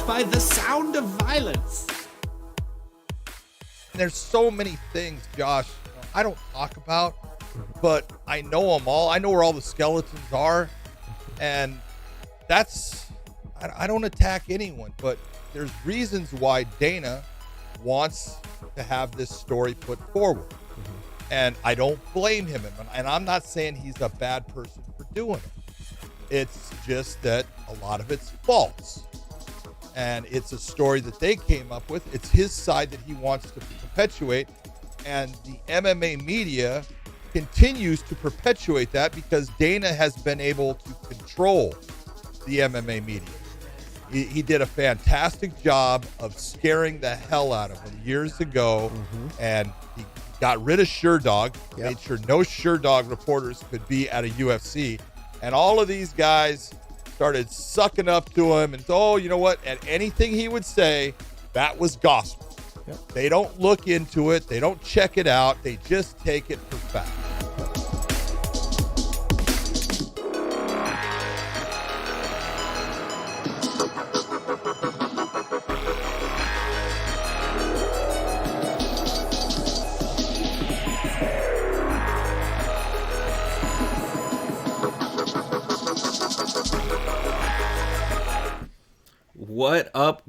by the sound of violence. There's so many things, Josh, I don't talk about, but I know them all. I know where all the skeletons are, and I don't attack anyone, but there's reasons why Dana wants to have this story put forward. And I don't blame him. And I'm not saying he's a bad person for doing it. It's just that a lot of it's false. And it's a story that they came up with. It's his side that he wants to perpetuate. And the MMA media continues to perpetuate that because Dana has been able to control the MMA media. He did a fantastic job of scaring the hell out of him years ago. And he got rid of SureDog, made sure no SureDog reporters could be at a UFC. And all of these guys started sucking up to him. And, oh, you know what? And anything he would say, that was gospel. They don't look into it. They don't check it out. They just take it for fact.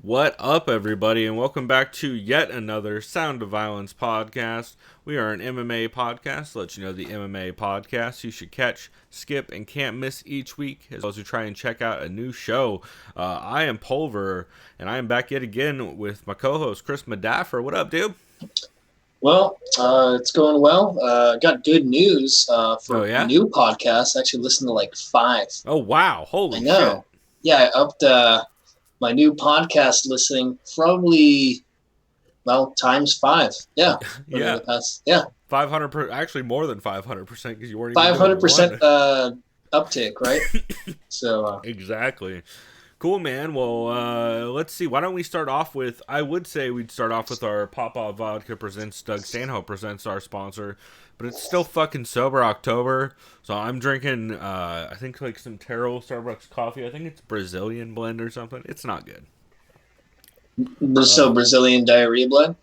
What up, everybody, and welcome back to yet another Sound of Violence podcast. We are an MMA podcast, to let you know the MMA podcast you should catch, skip, and can't miss each week, as well as we try and check out a new show. I am Pulver, and I am back yet again with my co-host, Chris Madaffer. What up, dude? Well, it's going well. Got good news for a new podcast. I actually listened to like 5. Oh, wow. Holy shit. I know. Yeah, I upped my new podcast listening probably, times 5. Yeah. Yeah. 500%, actually more than 500% because you weren't even 500% uptick, right? So exactly. Cool, man. Well, let's see. Why don't we start off with, I would say we'd start off with our Papa Vodka Presents, Doug Stanhope Presents, our sponsor. But it's still fucking sober October. So I'm drinking, I think like some Taro Starbucks coffee. I think it's Brazilian blend or something. It's not good. So Brazilian diarrhea blend?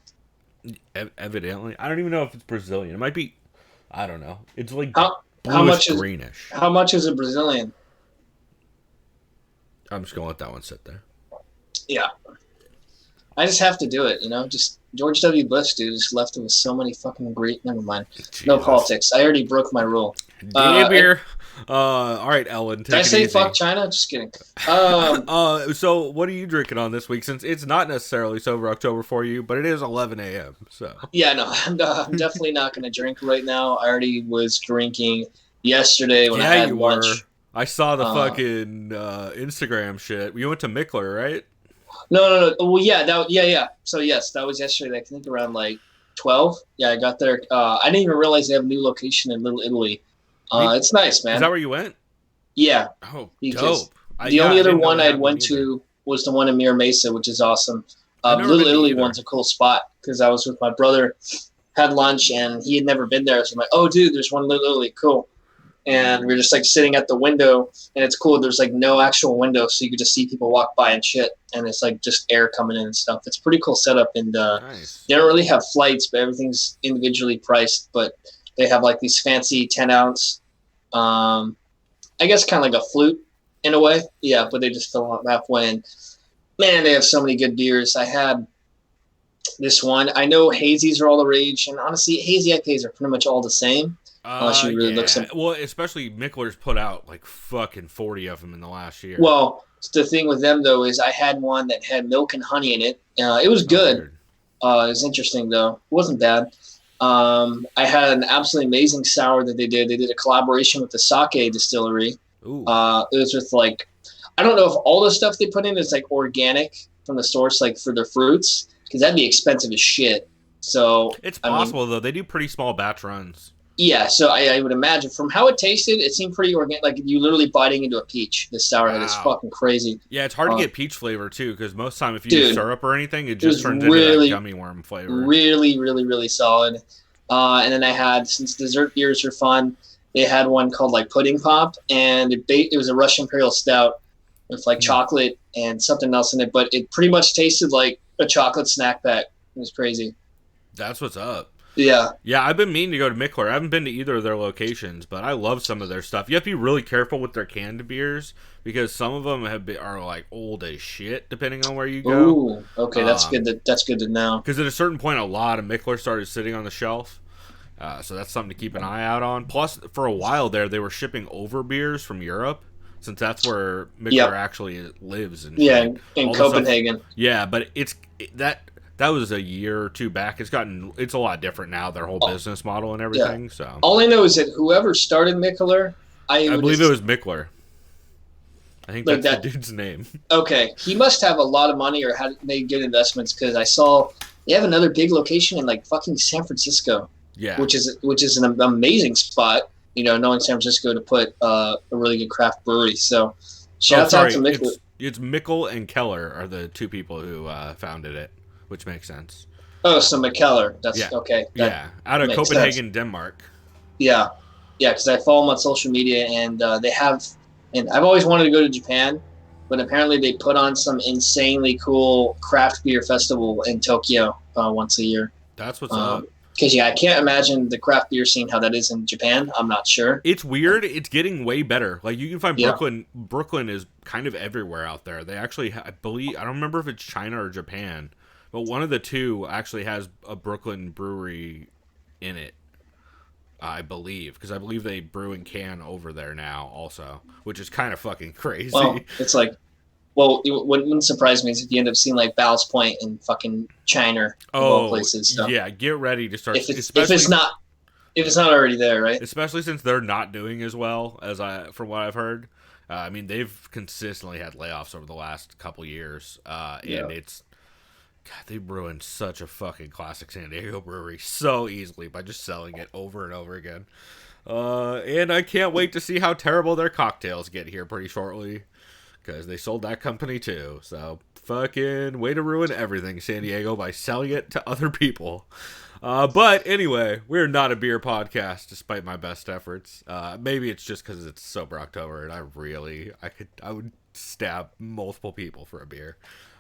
Evidently. I don't even know if it's Brazilian. It might be, I don't know. It's like how much greenish. How much is a Brazilian? I'm just going to let that one sit there. Yeah. I just have to do it, just George W. Bush, dude, just left him with so many fucking great, never mind. Jesus. No politics. I already broke my rule. Beer. All right, Ellen. Did I say fuck China? Just kidding. So what are you drinking on this week? Since it's not necessarily sober October for you, but it is 11 a.m. So yeah, no, I'm definitely not going to drink right now. I already was drinking yesterday when I had lunch. Were. I saw the fucking Instagram shit. You went to Mickler, right? No. Well, yeah. So yes, that was yesterday. I think around like 12. Yeah, I got there. I didn't even realize they have a new location in Little Italy. It's nice, man. Is that where you went? Yeah. Oh, dope. The only other one I went to was the one in Mira Mesa, which is awesome. Little Italy one's a cool spot because I was with my brother, had lunch, and he had never been there. So I'm like, oh, dude, there's one in Little Italy. Cool. And we're just like sitting at the window, and it's cool. There's like no actual window, so you could just see people walk by and shit. And it's like just air coming in and stuff. It's pretty cool setup. And nice. They don't really have flights, but everything's individually priced. But they have like these fancy 10-ounce, I guess kind of like a flute in a way. Yeah, but they just fill up halfway. And man, they have so many good beers. I had this one. I know hazies are all the rage, and honestly, hazy IPAs are pretty much all the same. Unless you really look some. Well, especially Mickler's put out like fucking 40 of them in the last year. Well, the thing with them though is I had one that had milk and honey in it. It was good. It was interesting though. It wasn't bad. I had an absolutely amazing sour that they did. They did a collaboration with the Sake distillery. Ooh. It was with like, I don't know if all the stuff they put in is like organic from the source, like for their fruits, because that'd be expensive as shit. So it's possible though. They do pretty small batch runs. Yeah, so I would imagine from how it tasted, it seemed pretty organic. Like you literally biting into a peach. This sour head is fucking crazy. Yeah, it's hard to get peach flavor too, because most time if you use syrup or anything, it just turns into that gummy worm flavor. Really, really, really solid. And then I had, since dessert beers are fun, they had one called like Pudding Pop, and it was a Russian Imperial Stout. with like chocolate and something else in it, but it pretty much tasted like a chocolate snack pack. It was crazy. That's what's up. Yeah. Yeah, I've been meaning to go to Mickler. I haven't been to either of their locations, but I love some of their stuff. You have to be really careful with their canned beers because some of them are like old as shit, depending on where you go. Ooh, okay, that's good. That's good to know. Because at a certain point, a lot of Mickler started sitting on the shelf, so that's something to keep an eye out on. Plus, for a while there, they were shipping over beers from Europe, since that's where Mickler actually lives. And in Copenhagen. Yeah, but that was a year or two back. It's a lot different now, their whole business model and everything. Yeah. So all I know is that whoever started Mickler, I believe it was Mickler. I think that's the dude's name. Okay, he must have a lot of money or had made good investments because I saw they have another big location in like fucking San Francisco. Yeah, which is an amazing spot. You know, knowing San Francisco to put a really good craft brewery. So shout out to Mickler. It's Mikkel and Keller are the two people who founded it. Which makes sense. Oh, so McKellar. That's okay. Out of Copenhagen, Denmark. Yeah, because I follow them on social media, and they have. And I've always wanted to go to Japan, but apparently they put on some insanely cool craft beer festival in Tokyo once a year. That's what's up. Because I can't imagine the craft beer scene how that is in Japan. I'm not sure. It's weird. It's getting way better. Like you can find Brooklyn. Brooklyn is kind of everywhere out there. They actually, I believe, I don't remember if it's China or Japan. But one of the two actually has a Brooklyn brewery in it, I believe. Because I believe they brew and can over there now also, which is kind of fucking crazy. Well, it's like, it wouldn't surprise me if you end up seeing like Ballast Point in fucking China of all places. So. Yeah, get ready to start. If it's not already there, right? Especially since they're not doing as well from what I've heard. I mean, they've consistently had layoffs over the last couple years, and it's. God, they ruined such a fucking classic San Diego brewery so easily by just selling it over and over again. And I can't wait to see how terrible their cocktails get here pretty shortly. Because they sold that company too. So, fucking way to ruin everything, San Diego, by selling it to other people. But anyway, we're not a beer podcast, despite my best efforts. Maybe it's just because it's Sober October, and I would stab multiple people for a beer.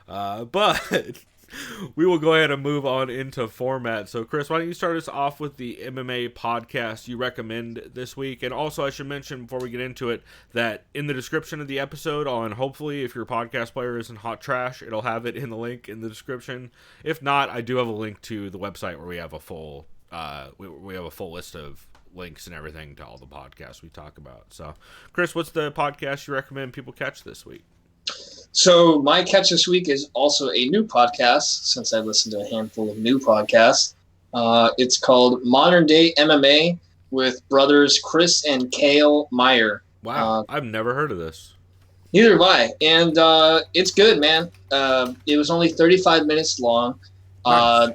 But we will go ahead and move on into format. So, Chris, why don't you start us off with the MMA podcast you recommend this week? And also, I should mention before we get into it that in the description of the episode, hopefully, if your podcast player isn't hot trash, it'll have it in the link in the description. If not, I do have a link to the website where we have a full list of links and everything to all the podcasts we talk about. So, Chris, what's the podcast you recommend people catch this week? So my catch this week is also a new podcast, since I listened to a handful of new podcasts. It's called Modern Day MMA with brothers Chris and Kale Meyer. Wow, I've never heard of this. Neither have I, and it's good, man. It was only 35 minutes long. Nice.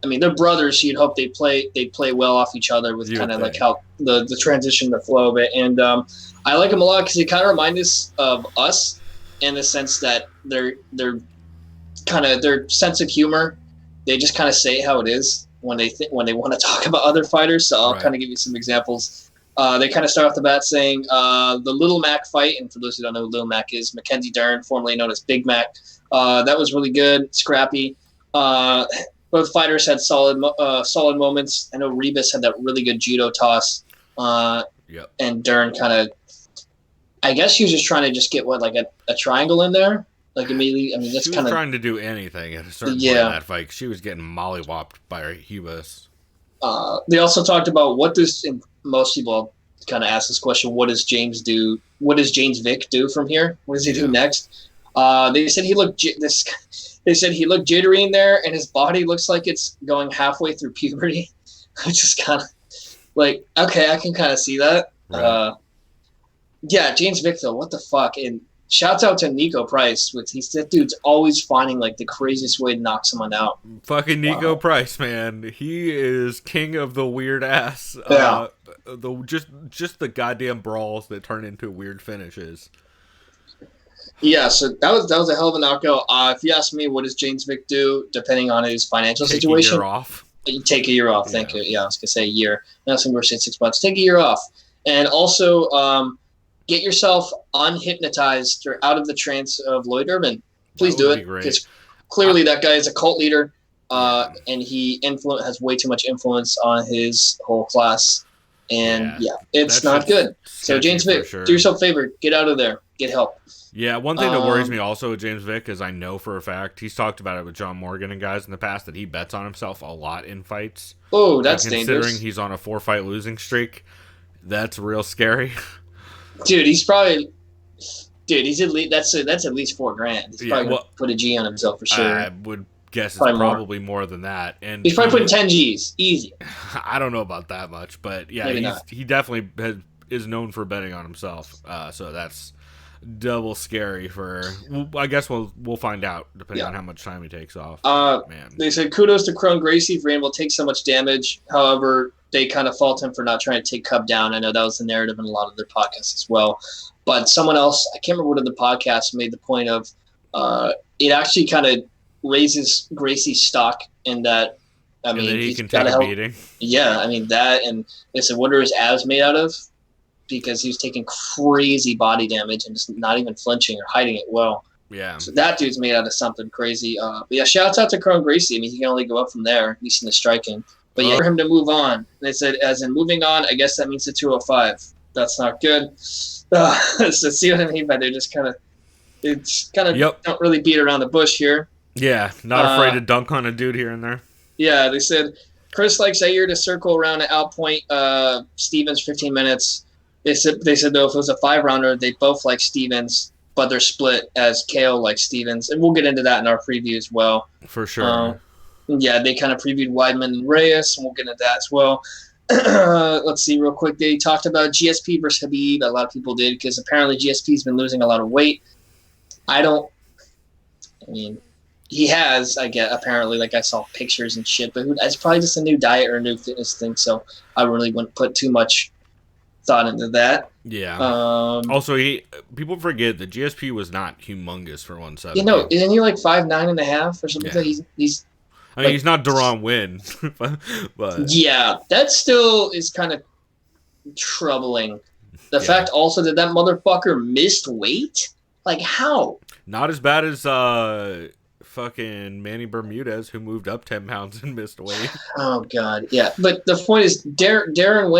I mean, they're brothers, so you'd hope they play well off each other with kind of like how the transition, the flow of it. And I like them a lot because they kind of remind us of us. In the sense that they're kind of their sense of humor, they just kind of say how it is when they want to talk about other fighters. So I'll kind of give you some examples. They kind of start off the bat saying the Little Mac fight, and for those who don't know who Little Mac is, Mackenzie Dern, formerly known as Big Mac. That was really good, scrappy. Both fighters had solid moments. I know Rebus had that really good judo toss, and Dern kind of. I guess she was just trying to just get a triangle in there, like immediately. I mean, that's kind of trying to do anything at a certain point in that fight. She was getting mollywopped by her Hubas. They also talked about and most people kind of ask this question: what does James do? What does James Vick do from here? What does he do next? They said he looked jittery in there, and his body looks like it's going halfway through puberty. Which is kind of like, okay, I can kind of see that. Right. Yeah, James Vick, though, what the fuck? And shouts out to Nico Price. That dude's always finding like the craziest way to knock someone out. Fucking Nico Price, man. He is king of the weird ass. Yeah. Just the goddamn brawls that turn into weird finishes. Yeah, so that was a hell of a knockout. If you ask me, what does James Vick do, depending on his financial situation? Take a year off. You take a year off. Thank you. Yeah, I was gonna say a year. Now some were saying 6 months. Take a year off, and also. get yourself unhypnotized or out of the trance of Lloyd Irvin. Please do it, because clearly that guy is a cult leader, and he has way too much influence on his whole class. And it's not good. So James Vick, do yourself a favor, get out of there, get help. Yeah, one thing that worries me also with James Vick is I know for a fact he's talked about it with John Morgan and guys in the past that he bets on himself a lot in fights. Oh, that's considering dangerous. He's on a 4-fight losing streak, that's real scary. Dude, he's at least that's at least $4,000. He's probably gonna put a G on himself for sure. I would guess it's probably more than that. And he's probably putting 10 G's, easy. I don't know about that much, but yeah, he definitely is known for betting on himself. So that's double scary I guess we'll find out depending on how much time he takes off. Man, they said kudos to Kron Gracie for being able to take so much damage. However, they kind of fault him for not trying to take Cub down. I know that was the narrative in a lot of their podcasts as well. But someone else, I can't remember what of the podcast, made the point of it actually kind of raises Gracie's stock in that. I mean, he can take a beating. Yeah, I mean that, and they said, what are his abs made out of? Because he was taking crazy body damage and just not even flinching or hiding it well. Yeah. So that dude's made out of something crazy. But yeah, shouts out to Kron Gracie. I mean, he can only go up from there, at least in the striking. But yeah, for him to move on. And they said, as in moving on, I guess that means the 205. That's not good. So see what I mean by they're just kind of don't really beat around the bush here. Yeah, not afraid to dunk on a dude here and there. Yeah, they said Chris likes Zaire to circle around and outpoint Stevens 15 minutes. They said though if it was a 5-rounder, they both like Stevens, but they're split as KO likes Stevens, and we'll get into that in our preview as well. For sure. Yeah, they kind of previewed Weidman and Reyes, and we'll get into that as well. Let's see real quick. They talked about GSP versus Habib. A lot of people did because apparently GSP's been losing a lot of weight. He has, I get, apparently, like I saw pictures and shit, but it's probably just a new diet or a new fitness thing, so I really wouldn't put too much thought into that. Yeah. Also, people forget that GSP was not humongous for 170. Isn't he like 5'9.5" or something? Yeah. He's he's not Deron Wynn, but yeah, that still is kind of troubling. The fact also that motherfucker missed weight, like how? Not as bad as fucking Manny Bermudez, who moved up 10 pounds and missed weight. Oh god, yeah. But the point is, Darian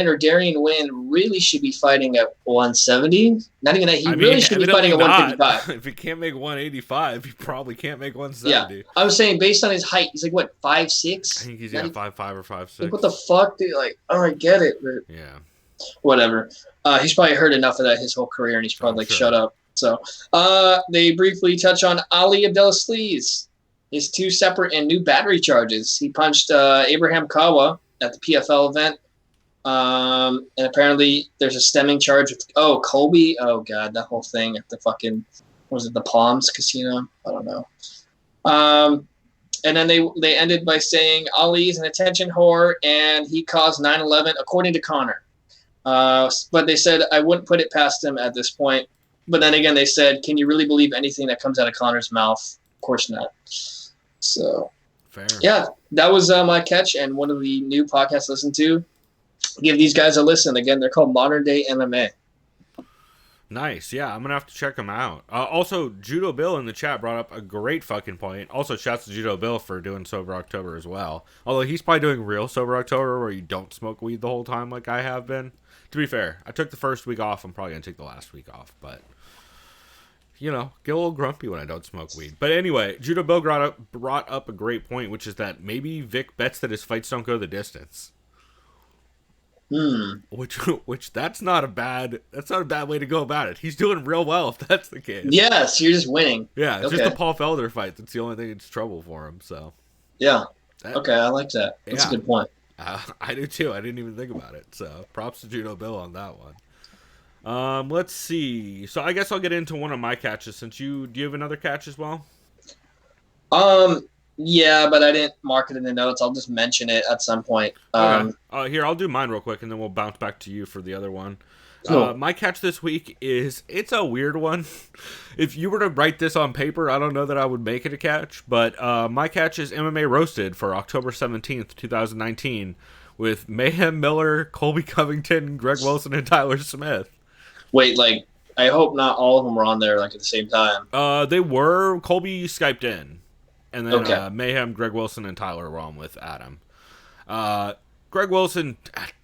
Wynn really should be fighting at 170. Not even that. He really should be fighting at 155. If he can't make 185, he probably can't make 170. Yeah, I was saying based on his height, he's like what 5'6". I think he's 5'5" or 5'6". Like, what the fuck, dude? Like, I get it, but yeah, whatever. He's probably heard enough of that his whole career, and he's probably shut up. So, they briefly touch on Ali Abdelaziz, his 2 separate and new battery charges. He punched Abraham Kawa at the PFL event, and apparently there's a stemming charge with Colby. Oh god, that whole thing at the fucking the Palms Casino? I don't know. And then they ended by saying Ali's an attention whore and he caused 9/11, according to Conor. But they said I wouldn't put it past him at this point. But then again, they said, can you really believe anything that comes out of Conor's mouth? Of course not. So, fair. Yeah, that was my catch and one of the new podcasts I listened to. Give these guys a listen. Again, they're called Modern Day MMA. Nice. Yeah, I'm going to have to check them out. Also, Judo Bill in the chat brought up a great fucking point. Also, shouts to Judo Bill for doing Sober October as well. Although he's probably doing real Sober October where you don't smoke weed the whole time like I have been. To be fair, I took the first week off. I'm probably going to take the last week off, but get a little grumpy when I don't smoke weed. But anyway, Judo Bill brought up a great point, which is that maybe Vic bets that his fights don't go the distance. Which that's not a bad way to go about it. He's doing real well if that's the case. Yes, you're just winning. Yeah, it's just the Paul Felder fight that's the only thing that's trouble for him. So yeah, okay, I like that. That's a good point. I do too. I didn't even think about it. So props to Judo Bill on that one. Let's see. So I guess I'll get into one of my catches. Do you have another catch as well? Yeah, but I didn't mark it in the notes. I'll just mention it at some point. Okay. Here, I'll do mine real quick, and then we'll bounce back to you for the other one. Cool. My catch this week it's a weird one. If you were to write this on paper, I don't know that I would make it a catch, but my catch is MMA Roasted for October 17th, 2019, with Mayhem Miller, Colby Covington, Greg Wilson, and Tyler Smith. Wait, like I hope not all of them were on there like at the same time. They were. Colby Skyped in. And then Okay. Mayhem, Greg Wilson, and Tyler were on with Adam. Greg Wilson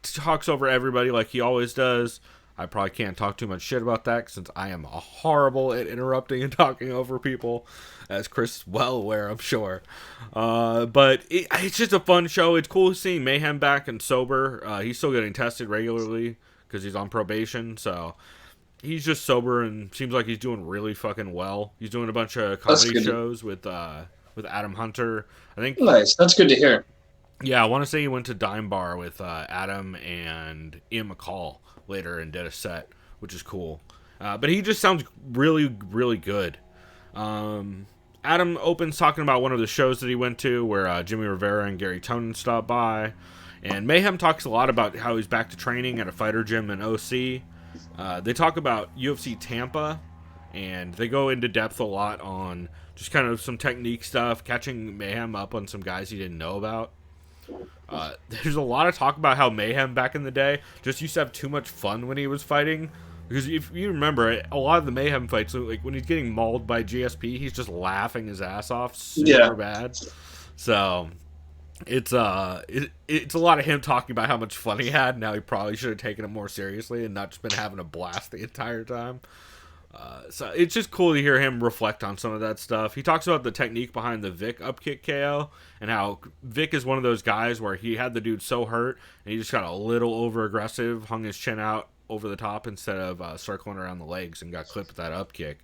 talks over everybody like he always does. I probably can't talk too much shit about that since I am horrible at interrupting and talking over people, as Chris is well aware, I'm sure. But it's just a fun show. It's cool seeing Mayhem back and sober. He's still getting tested regularly because he's on probation, so he's just sober and seems like he's doing really fucking well. He's doing a bunch of comedy shows with Adam Hunter. I think. Nice. That's good to hear. Yeah, I want to say he went to Dime Bar with Adam and Ian McCall later and did a set, which is cool. But he just sounds really, really good. Adam opens talking about one of the shows that he went to where Jimmy Rivera and Gary Tonin stopped by. And Mayhem talks a lot about how he's back to training at a fighter gym in OC. They talk about UFC Tampa, and they go into depth a lot on just kind of some technique stuff, catching Mayhem up on some guys he didn't know about. There's a lot of talk about how Mayhem back in the day just used to have too much fun when he was fighting. Because if you remember, a lot of the Mayhem fights, like when he's getting mauled by GSP, he's just laughing his ass off super bad. So it's a lot of him talking about how much fun he had. Now he probably should have taken it more seriously and not just been having a blast the entire time. So it's just cool to hear him reflect on some of that stuff. He talks about the technique behind the Vic upkick KO and how Vic is one of those guys where he had the dude so hurt and he just got a little over aggressive, hung his chin out over the top instead of circling around the legs and got clipped with that upkick.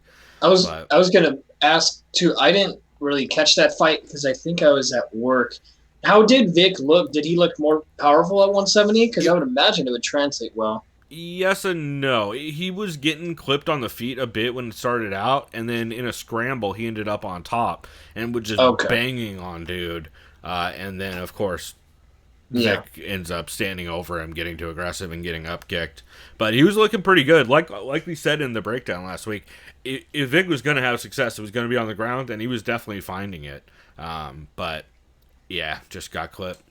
I was gonna ask too. I didn't really catch that fight because I think I was at work. How did Vic look? Did he look more powerful at 170? Because I would imagine it would translate well. Yes and no. He was getting clipped on the feet a bit when it started out, and then in a scramble, he ended up on top and was just banging on dude. And then, of course, Vic ends up standing over him, getting too aggressive and getting up kicked. But he was looking pretty good. Like we said in the breakdown last week, if Vic was going to have success, it was going to be on the ground, and he was definitely finding it. But, yeah, just got clipped.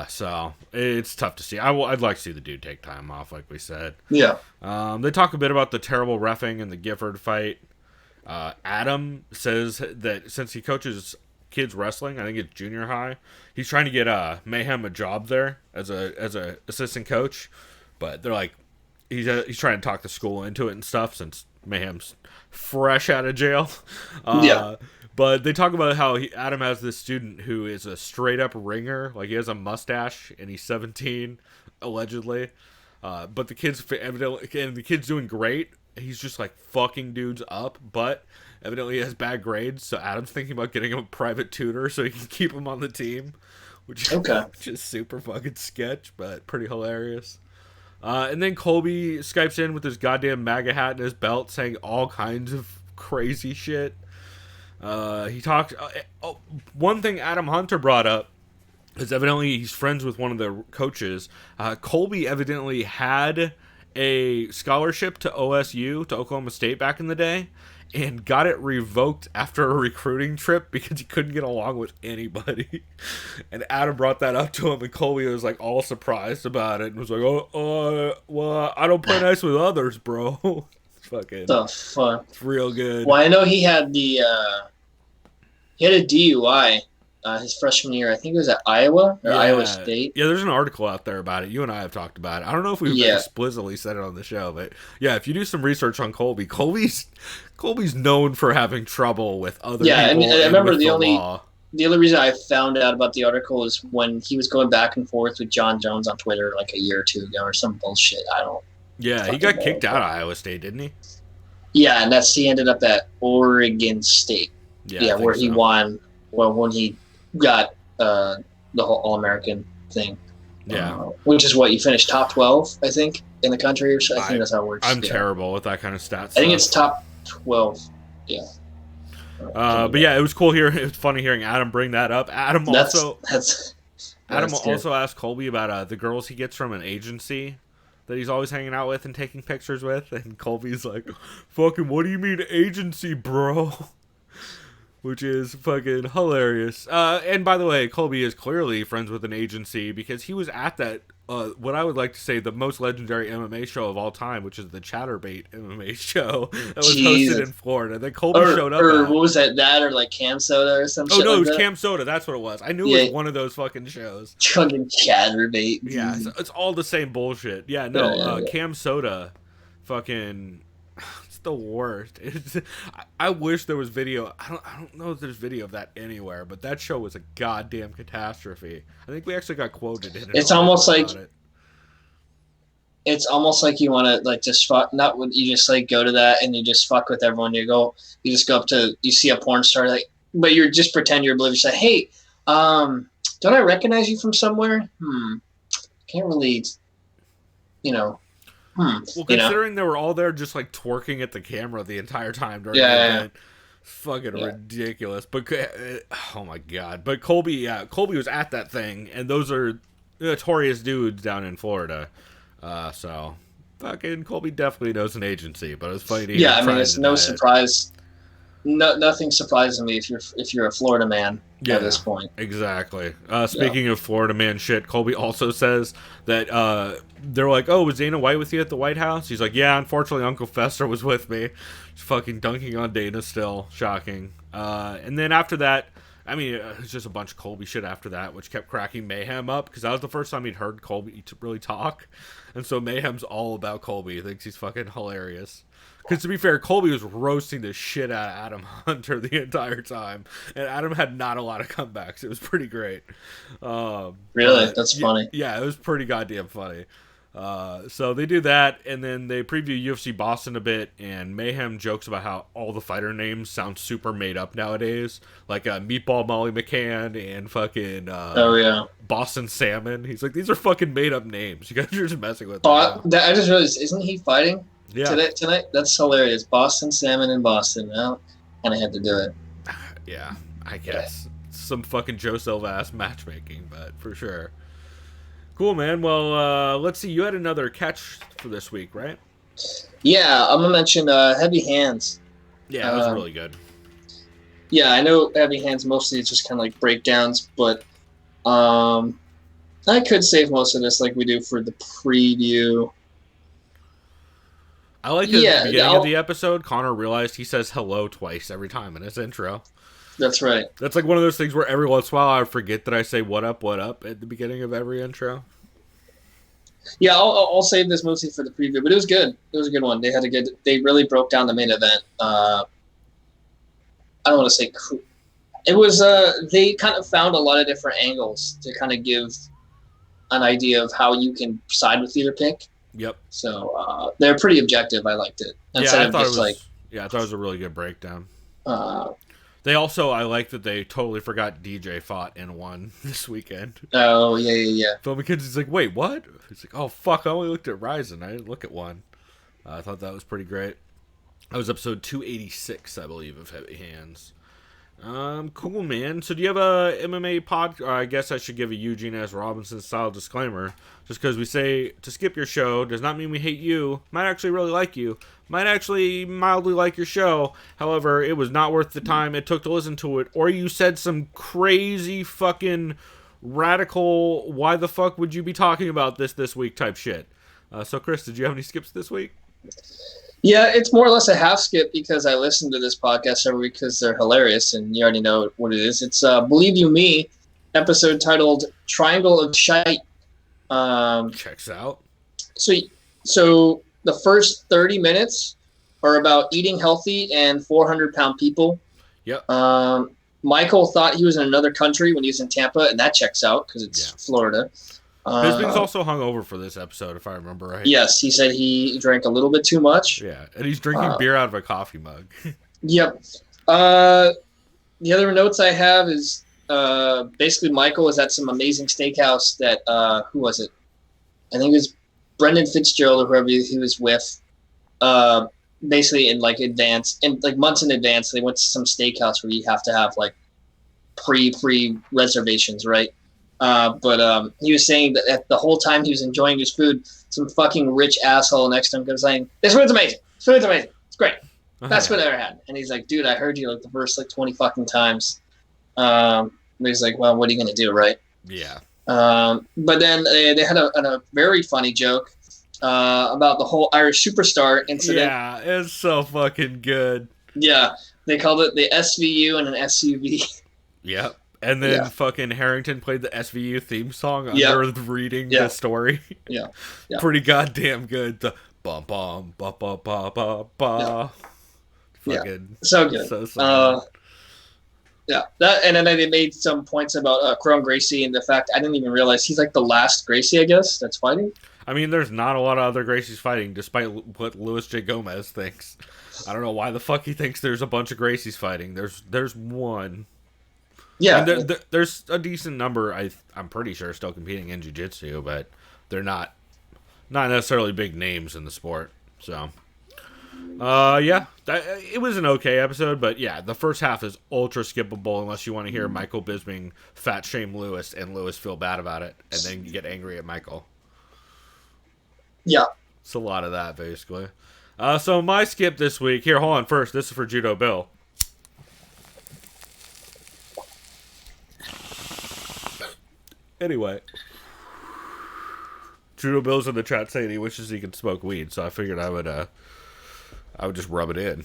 So it's tough to see. I'd like to see the dude take time off, like we said. Yeah. They talk a bit about the terrible reffing in the Gifford fight. Adam says that since he coaches kids wrestling, I think it's junior high, he's trying to get Mayhem a job there as a assistant coach, but they're like he's trying to talk the school into it and stuff since Mayhem's fresh out of jail. But they talk about how Adam has this student who is a straight-up ringer. Like, he has a mustache, and he's 17, allegedly. But the kid's evidently, and the kid's doing great. He's just, like, fucking dudes up. But evidently he has bad grades, so Adam's thinking about getting him a private tutor so he can keep him on the team. Which is super fucking sketch, but pretty hilarious. And then Colby Skypes in with his goddamn MAGA hat and his belt saying all kinds of crazy shit. He talked. One thing Adam Hunter brought up is evidently he's friends with one of the coaches. Colby evidently had a scholarship to OSU, to Oklahoma State back in the day, and got it revoked after a recruiting trip because he couldn't get along with anybody. And Adam brought that up to him, and Colby was like all surprised about it and was like, well, I don't play nice with others, bro. Fucking the fuck. It's real good. Well, I know he had a DUI his freshman year. I think it was at Iowa or Iowa State. Yeah, there's an article out there about it. You and I have talked about it. I don't know if we've explicitly said it on the show, but yeah, if you do some research on Colby's known for having trouble with other people. Yeah, I remember the only law. The only reason I found out about the article is when he was going back and forth with John Jones on Twitter like a year or two ago or some bullshit. Yeah, he got kicked out of Iowa State, didn't he? Yeah, and he ended up at Oregon State. Yeah, where he won. Well, when he got the whole All-American thing. Yeah. Which is what, you finished top 12, I think, in the country or so. I think that's how it works. I'm terrible with that kind of stats. I think it's top 12. Yeah. But yeah, it was cool here. It was funny hearing Adam bring that up. Adam also asked Colby about the girls he gets from an agency that he's always hanging out with and taking pictures with, and Colby's like, fucking, what do you mean agency, bro? which is fucking hilarious. And by the way, Colby is clearly friends with an agency because he was at that, what I would like to say, the most legendary MMA show of all time, which is the Chatterbait MMA show that was hosted in Florida. Then Colby showed up. Or what was that, or like Cam Soda or some shit? Oh, no, like it was that? Cam Soda. That's what it was. I knew it was one of those fucking shows. Fucking Chatterbait. Yeah, it's all the same bullshit. Yeah, no, Cam Soda, fucking, it's the worst. I wish there was video. I don't know if there's video of that anywhere, but that show was a goddamn catastrophe. I think we actually got quoted in it. It's almost like you want to like just fuck. Not when you just like go to that and you just fuck with everyone. You just go up to, you see a porn star, like, but you're just pretend you're oblivious. Like, hey, don't I recognize you from somewhere? Can't really, Well, considering they were all there just like twerking at the camera the entire time during the event. Fucking ridiculous. But oh my god. But Colby was at that thing, and those are notorious dudes down in Florida. So fucking Colby definitely knows an agency, but it's funny to hear. Yeah, I mean, it's no surprise. Nothing surprises me if you're a Florida man at this point. Exactly. Speaking of Florida man shit, Colby also says that they're like, "Oh, was Dana White with you at the White House?" He's like, "Yeah, unfortunately, Uncle Fester was with me." He's fucking dunking on Dana still. Shocking. And then after that, I mean, it's just a bunch of Colby shit after that, which kept cracking Mayhem up, because that was the first time he'd heard Colby really talk. And so Mayhem's all about Colby. He thinks he's fucking hilarious. Because to be fair, Colby was roasting the shit out of Adam Hunter the entire time. And Adam had not a lot of comebacks. It was pretty great. Really? That's funny. Yeah, it was pretty goddamn funny. So they do that, and then they preview UFC Boston a bit, and Mayhem jokes about how all the fighter names sound super made up nowadays. Like Meatball Molly McCann and fucking Boston Salmon. He's like, these are fucking made up names. You guys are just messing with them. I just realized, isn't he fighting tonight? That's hilarious. Boston Salmon in Boston. Well, kind of had to do it. Yeah, I guess. Some fucking Joe Silva-ass matchmaking, but for sure. Cool, man. Well, let's see. You had another catch for this week, right? Yeah, I'm going to mention Heavy Hands. Yeah, it was really good. Yeah, I know Heavy Hands mostly is just kind of like breakdowns, but I could save most of this like we do for the preview. I like that at the beginning of the episode, Connor realized he says hello twice every time in his intro. That's right. That's like one of those things where every once in a while I forget that I say what up at the beginning of every intro. Yeah, I'll save this mostly for the preview, but it was good. It was a good one. They really broke down the main event. I don't want to say it was. They kind of found a lot of different angles to kind of give an idea of how you can side with either pick. Yep. So they're pretty objective. I liked it. I thought it was a really good breakdown. I like that they totally forgot DJ fought and won this weekend. Oh, yeah. Phil McKenzie's like, wait, what? He's like, oh, fuck, I only looked at Ryzen. I didn't look at one. I thought that was pretty great. That was episode 286, I believe, of Heavy Hands. Cool, man. So do you have a MMA pod? I guess I should give a Eugene S. Robinson style disclaimer. Just because we say to skip your show does not mean we hate you. Might actually really like you. Might actually mildly like your show. However, it was not worth the time it took to listen to it. Or you said some crazy fucking radical, why the fuck would you be talking about this week type shit. So Chris, did you have any skips this week? Yeah, it's more or less a half skip because I listen to this podcast every week because they're hilarious, and you already know what it is. It's Believe You Me, episode titled Triangle of Shite. Checks out. So the first 30 minutes are about eating healthy and 400-pound people. Yep. Michael thought he was in another country when he was in Tampa, and that checks out because it's Florida. Bisping's also hungover for this episode, if I remember right. Yes, he said he drank a little bit too much. Yeah, and he's drinking beer out of a coffee mug. Yep. The other notes I have is basically Michael was at some amazing steakhouse that, who was it? I think it was Brendan Fitzgerald or whoever he was with. Basically in like months in advance, they went to some steakhouse where you have to have like pre reservations, right? But he was saying that the whole time he was enjoying his food, some fucking rich asshole next to him was saying, "This food's amazing. This food's amazing. It's great." Best fight I ever had. And he's like, dude, I heard you like the first like 20 fucking times. He's like, well, what are you gonna do, right? Yeah. But then they had a very funny joke about the whole Irish Superstar incident. Yeah, it's so fucking good. Yeah, they called it the SVU and an SUV. Yep. And then fucking Harrington played the SVU theme song under reading the story. Yeah. Pretty goddamn good. The bum bum ba ba ba ba ba. Fucking so good. That, and then they made some points about Chrome Gracie and the fact I didn't even realize he's like the last Gracie, I guess, that's fighting. I mean, there's not a lot of other Gracies fighting, despite what Luis J. Gomez thinks. I don't know why the fuck he thinks there's a bunch of Gracies fighting. There's one. Yeah, I mean, there's a decent number. I'm pretty sure still competing in jiu-jitsu, but they're not necessarily big names in the sport. So, it was an okay episode, but yeah, the first half is ultra skippable unless you want to hear Michael Bisping fat shame Lewis and Lewis feel bad about it, and then you get angry at Michael. Yeah, it's a lot of that basically. So my skip this week. Here, hold on. First, this is for Judo Bill. Anyway, Judo Bill's in the chat saying he wishes he could smoke weed, so I figured I would just rub it in.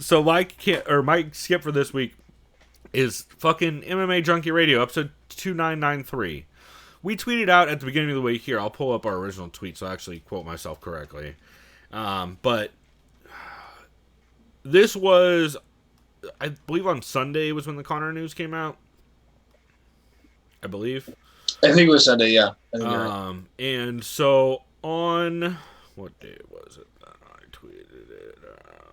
So my skip for this week is fucking MMA Junkie Radio, episode 2993. We tweeted out at the beginning of the week. Here, I'll pull up our original tweet so I actually quote myself correctly. But this was, I believe on Sunday was when the Conor news came out. I believe. I think it was Sunday, yeah. I think you're right. And so on, what day was it that I tweeted it out?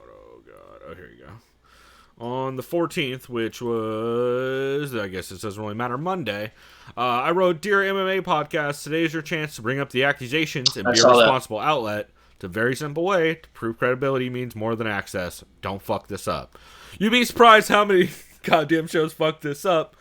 Oh, God. Oh, here you go. On the 14th, which was, I guess it doesn't really matter, Monday, I wrote, Dear MMA Podcast, today is your chance to bring up the accusations and be a responsible outlet. It's a very simple way to prove credibility means more than access. Don't fuck this up. You'd be surprised how many goddamn shows fuck this up.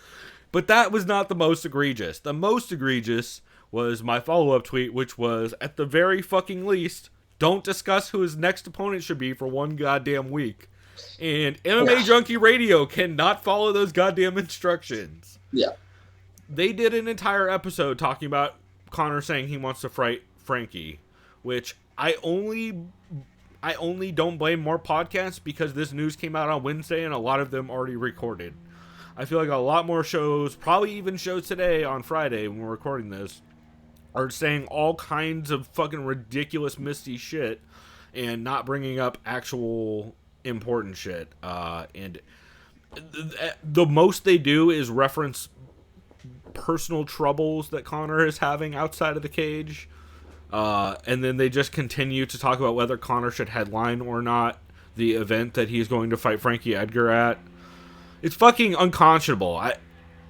But that was not the most egregious. The most egregious was my follow-up tweet, which was, at the very fucking least, don't discuss who his next opponent should be for one goddamn week. And MMA Junkie Radio cannot follow those goddamn instructions. Yeah. They did an entire episode talking about Conor saying he wants to fight Frankie, which I only don't blame more podcasts because this news came out on Wednesday and a lot of them already recorded. I feel like a lot more shows, probably even shows today on Friday when we're recording this, are saying all kinds of fucking ridiculous misty shit and not bringing up actual important shit. And the most they do is reference personal troubles that Conor is having outside of the cage. And then they just continue to talk about whether Conor should headline or not the event that he's going to fight Frankie Edgar at. It's fucking unconscionable.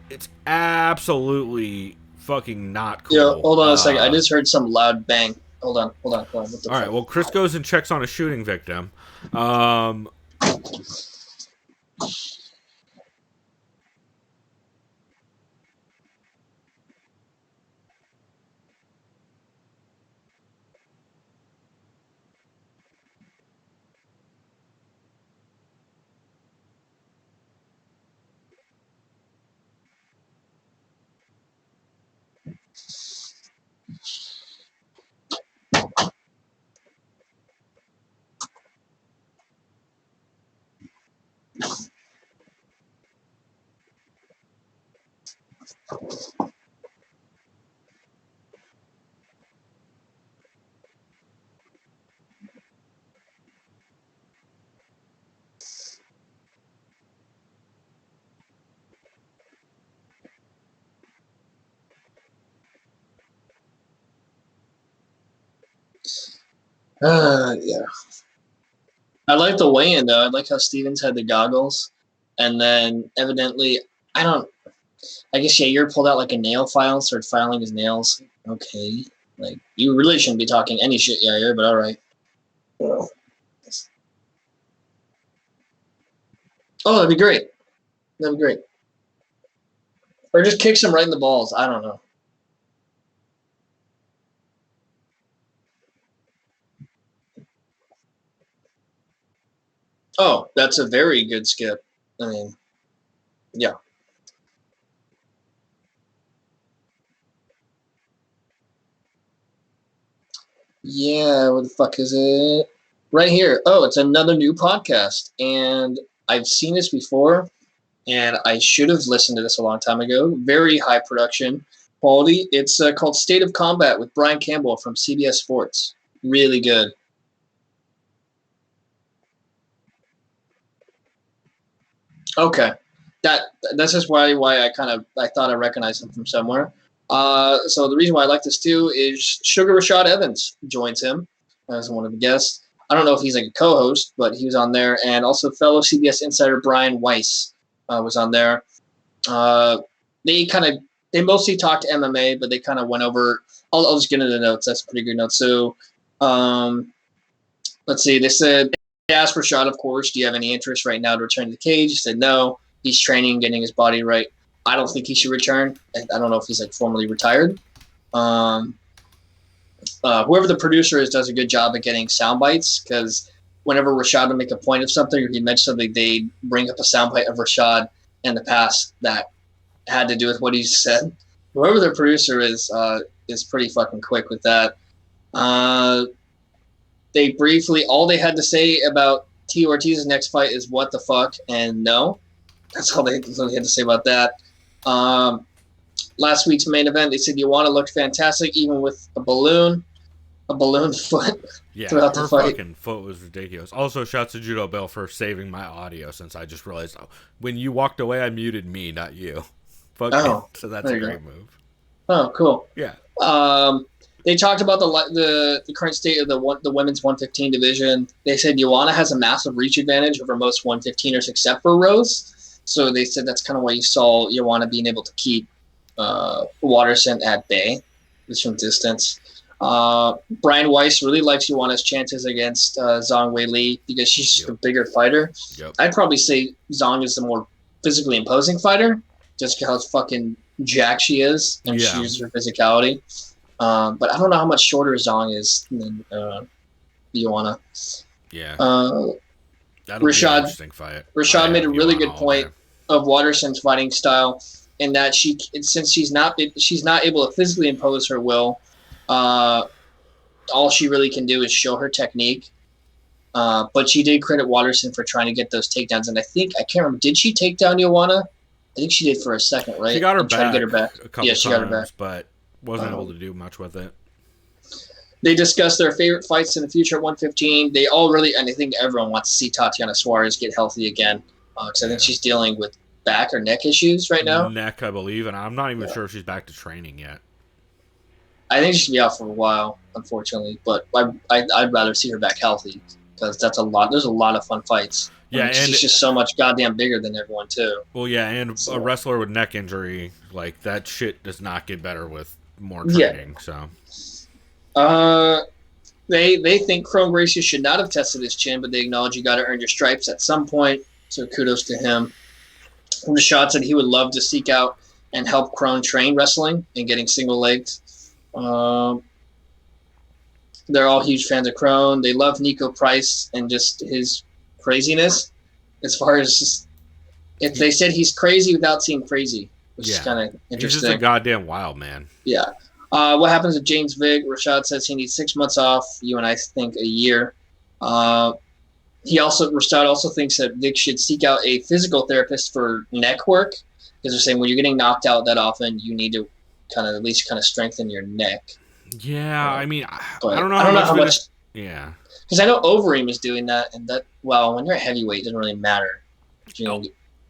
It's absolutely fucking not cool. Yeah, hold on a second. I just heard some loud bang. Hold on. What the fuck? All right, well, Chris goes and checks on a shooting victim. Yeah. I like the weigh-in, though. I like how Stevens had the goggles. And then, evidently, I guess, Yair pulled out, like, a nail file and started filing his nails. Okay. Like, you really shouldn't be talking any shit, Yair, but all right. Oh, that'd be great. Or just kicks him right in the balls. I don't know. Oh, that's a very good skip. I mean, yeah. Yeah, what the fuck is it? Right here. Oh, it's another new podcast. And I've seen this before, and I should have listened to this a long time ago. Very high production quality. It's called State of Combat with Brian Campbell from CBS Sports. Really good. Okay. That's just why I thought I recognized him from somewhere. So the reason why I like this too is Sugar Rashad Evans joins him as one of the guests. I don't know if he's like a co-host, but he was on there, and also fellow CBS insider Brian Weiss was on there. They mostly talked MMA, but they kind of went over. I'll just get into the notes. That's a pretty good note. So let's see. They asked Rashad, of course, do you have any interest right now to return to the cage? He said no. He's training, getting his body right. I don't think he should return. I don't know if he's like formally retired. Whoever the producer is does a good job at getting sound bites, because whenever Rashad would make a point of something or he mentioned something, they bring up a sound bite of Rashad in the past that had to do with what he said. Whoever the producer is pretty fucking quick with that. They briefly, all they had to say about T. Ortiz's next fight is what the fuck and no. That's all they had to say about that. Last week's main event, they said Joanna looked fantastic even with a balloon foot throughout the fight. Her fucking foot was ridiculous. Also, shouts to Judo Bell for saving my audio, since I just realized when you walked away, I muted me, not you. So that's a great move. Oh, cool. Yeah. They talked about the current state of the women's 115 division. They said Joanna has a massive reach advantage over most 115ers except for Rose. So they said that's kind of why you saw Joanna being able to keep Waterson at bay, just from distance. Brian Weiss really likes Joanna's chances against Zhang Weili because she's just a bigger fighter. Yep. I'd probably say Zhang is the more physically imposing fighter, just because how fucking jacked she is and she uses her physicality. But I don't know how much shorter Zhang is than Joanna. Yeah. That'll be an interesting fight. Rashad made a really good point of Waterson's fighting style, in that since she's not able to physically impose her will, all she really can do is show her technique. But she did credit Waterson for trying to get those takedowns, and I can't remember, did she take down Joanna? I think she did for a second, right? She got her back. To get her back. A couple she got her back, but wasn't able to do much with it. They discussed their favorite fights in the future at 115. They all really, and I think everyone wants to see Tatiana Suarez get healthy again, because I think she's dealing with back or neck issues right now. Neck, I believe, and I'm not even sure if she's back to training yet. I think she should be out for a while, unfortunately, but I'd rather see her back healthy, because that's a lot. There's a lot of fun fights. Yeah, and she's just so much goddamn bigger than everyone too. Well, yeah, and a wrestler with neck injury, like that shit does not get better with more training. Yeah. So, they think Chrome Gracie should not have tested his chin, but they acknowledge you got to earn your stripes at some point. So kudos to him. Rashad said he would love to seek out and help Crone train wrestling and getting single legs. They're all huge fans of Crone. They love Nico Price and just his craziness. As far as just, if they said he's crazy without seeming crazy, which is kind of interesting. He's just a goddamn wild man. Yeah. What happens with James Vick? Rashad says he needs 6 months off. You and I think a year. Rashad also thinks that Vick should seek out a physical therapist for neck work, because they're saying when you're getting knocked out that often, you need to at least strengthen your neck. Yeah, I mean, I don't know how much. Yeah, because I know Overeem is doing that, and that when you're a heavyweight, it doesn't really matter.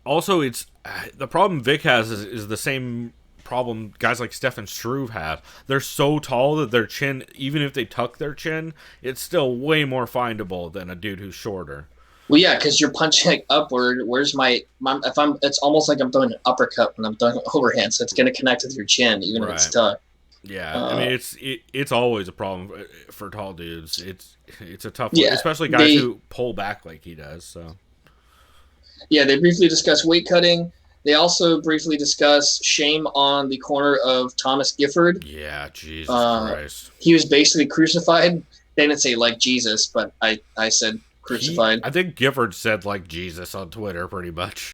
Also, it's the problem Vic has is the same problem guys like Stefan Struve have. They're so tall that their chin, even if they tuck their chin, it's still way more findable than a dude who's shorter. Well, yeah, because you're punching upward. Where's it's almost like I'm throwing an uppercut when I'm throwing an overhand, so it's going to connect with your chin, even if it's tucked. Yeah, I mean, it's always a problem for tall dudes. It's a tough one, especially guys who pull back like he does. So, yeah, they briefly discuss weight cutting. They also briefly discuss shame on the corner of Thomas Gifford. Yeah, Jesus Christ. He was basically crucified. They didn't say like Jesus, but I said crucified. I think Gifford said like Jesus on Twitter pretty much.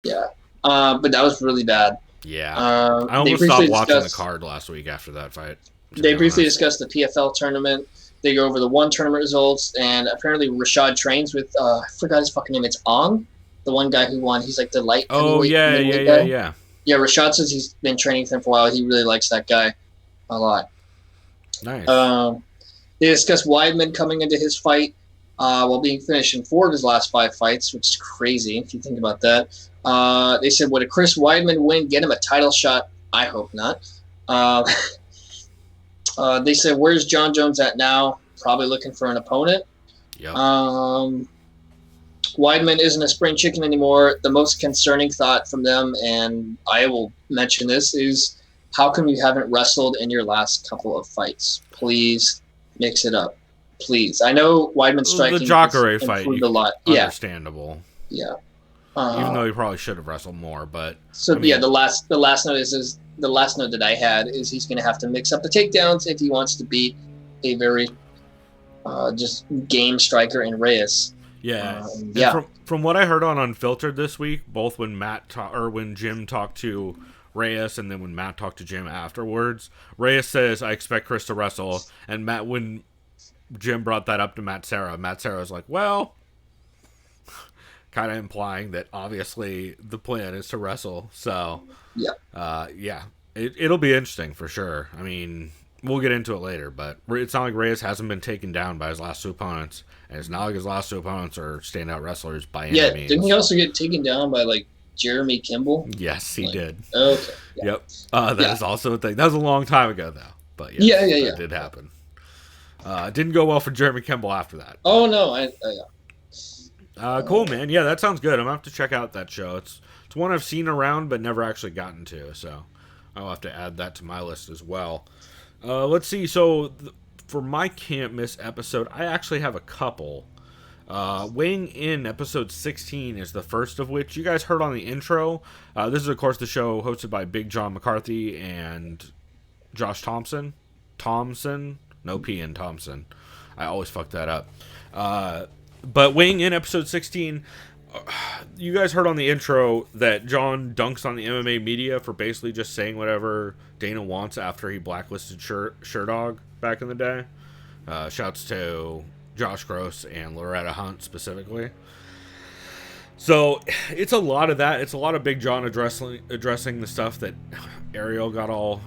Yeah. But that was really bad. Yeah. I almost stopped watching the card last week after that fight. They briefly discussed the PFL tournament. They go over the one tournament results, and apparently Rashad trains with, I forgot his fucking name. It's Ong, the one guy who won. He's like the light. Oh, yeah. Yeah, Rashad says he's been training with him for a while. He really likes that guy a lot. Nice. They discussed Weidman coming into his fight while being finished in 4 of his last 5 fights, which is crazy if you think about that. They said, would a Chris Weidman win get him a title shot? I hope not. They said, where's John Jones at now? Probably looking for an opponent. Yep. Weidman isn't a spring chicken anymore. The most concerning thought from them, and I will mention this, is how come you haven't wrestled in your last couple of fights? Please mix it up. Please. I know Weidman's striking the Jacare fight, improved a lot. Understandable. Yeah. Even though he probably should have wrestled more, but the last note is the last note that I had is he's going to have to mix up the takedowns if he wants to beat a very just game striker in Reyes. Yeah. Yeah. From what I heard on Unfiltered this week, both when when Jim talked to Reyes and then when Matt talked to Jim afterwards, Reyes says, I expect Chris to wrestle, and when Jim brought that up to Matt Serra was like, well, kind of implying that obviously the plan is to wrestle. So yeah, it'll be interesting for sure. I mean, we'll get into it later, but it's not like Reyes hasn't been taken down by his last 2 opponents, and it's not like his last 2 opponents are standout wrestlers by any means. Didn't he also get taken down by like Jeremy Kimball? Yes, he did. Okay. Yeah. Yep. That is also a thing. That was a long time ago, though. But that did happen. Didn't go well for Jeremy Kimball after that. Oh, no. Cool, man. Yeah, that sounds good. I'm going to have to check out that show. It's one I've seen around but never actually gotten to, so I'll have to add that to my list as well. Let's see. So, for my Can't Miss episode, I actually have a couple. Weighing in, episode 16 is the first of which you guys heard on the intro. This is, of course, the show hosted by Big John McCarthy and Josh Thompson. No P in Thompson. I always fuck that up. But weighing in, episode 16, you guys heard on the intro that John dunks on the MMA media for basically just saying whatever Dana wants after he blacklisted Sherdog back in the day. Shouts to Josh Gross and Loretta Hunt specifically. So it's a lot of that. It's a lot of Big John addressing the stuff that Ariel got all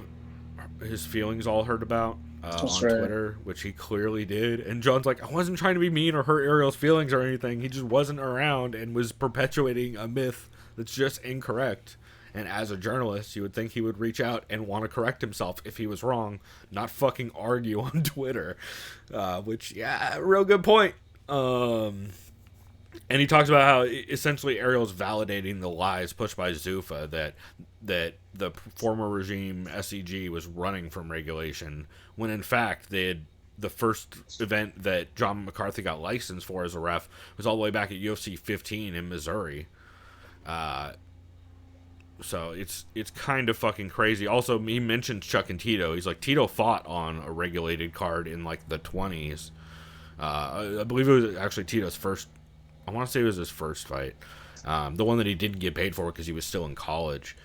his feelings all hurt about on Twitter, which he clearly did. And John's like, I wasn't trying to be mean or hurt Ariel's feelings or anything. He just wasn't around and was perpetuating a myth that's just incorrect. And as a journalist, you would think he would reach out and want to correct himself if he was wrong, not fucking argue on Twitter. Which, yeah, real good point. And he talks about how essentially Ariel's validating the lies pushed by Zuffa that the former regime SEG was running from regulation, when in fact the first event that John McCarthy got licensed for as a ref was all the way back at UFC 15 in Missouri. So it's kind of fucking crazy. Also, he mentions Chuck and Tito. He's like, Tito fought on a regulated card in like the 20s. I believe it was actually Tito's first. I want to say it was his first fight. The one that he didn't get paid for because he was still in college.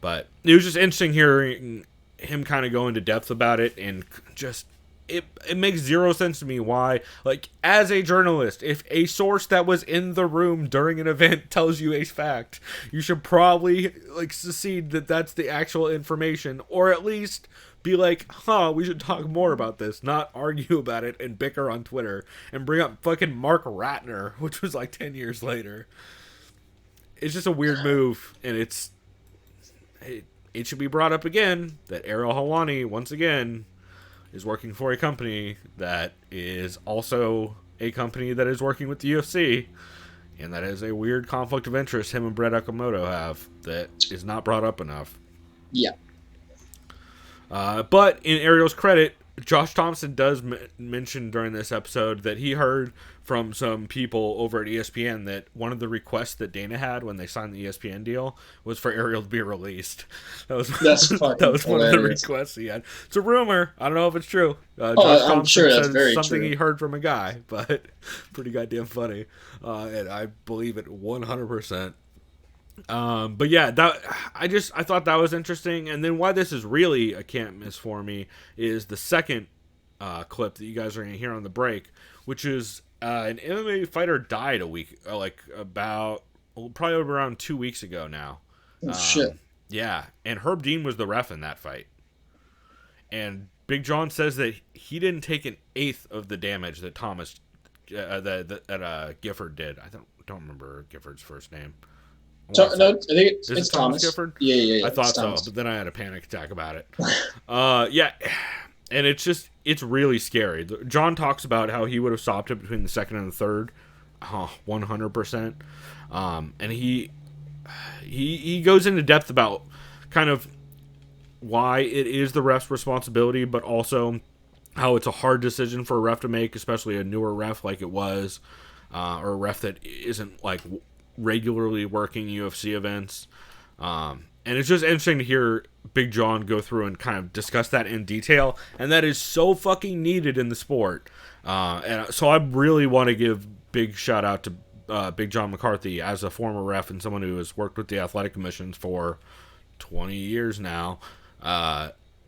But it was just interesting hearing him kind of go into depth about it, and just it makes zero sense to me why, like, as a journalist, if a source that was in the room during an event tells you a fact, you should probably like secede that that's the actual information, or at least be like, we should talk more about this, not argue about it and bicker on Twitter and bring up fucking Mark Ratner, which was like 10 years later. It's just a weird move, and it should be brought up again that Ariel Helwani, once again, is working for a company that is also a company that is working with the UFC, and that is a weird conflict of interest him and Brett Okamoto have that is not brought up enough. Yeah. But in Ariel's credit, Josh Thompson does mention during this episode that he heard from some people over at ESPN that one of the requests that Dana had when they signed the ESPN deal was for Ariel to be released. That's that was one of the requests he had. It's a rumor. I don't know if it's true. Josh Thompson I'm sure that's says very something true. he heard from a guy, but pretty goddamn funny. And I believe it 100%. But yeah, I thought that was interesting. And then why this is really a can't miss for me is the second clip that you guys are going to hear on the break, which is an MMA fighter died a week, probably around 2 weeks ago now. Oh, shit. Yeah, and Herb Dean was the ref in that fight. And Big John says that he didn't take an eighth of the damage that Gifford did. I don't remember Gifford's first name. No, I think it's Thomas Gifford? Yeah. I thought so, but then I had a panic attack about it. Yeah, and it's really scary. John talks about how he would have stopped it between the second and the third, 100%. And he goes into depth about kind of why it is the ref's responsibility, but also how it's a hard decision for a ref to make, especially a newer ref like it was, or a ref that isn't like regularly working UFC events. And it's just interesting to hear Big John go through and kind of discuss that in detail, and that is so fucking needed in the sport. And so I really want to give big shout out to Big John McCarthy as a former ref and someone who has worked with the athletic commissions for 20 years now.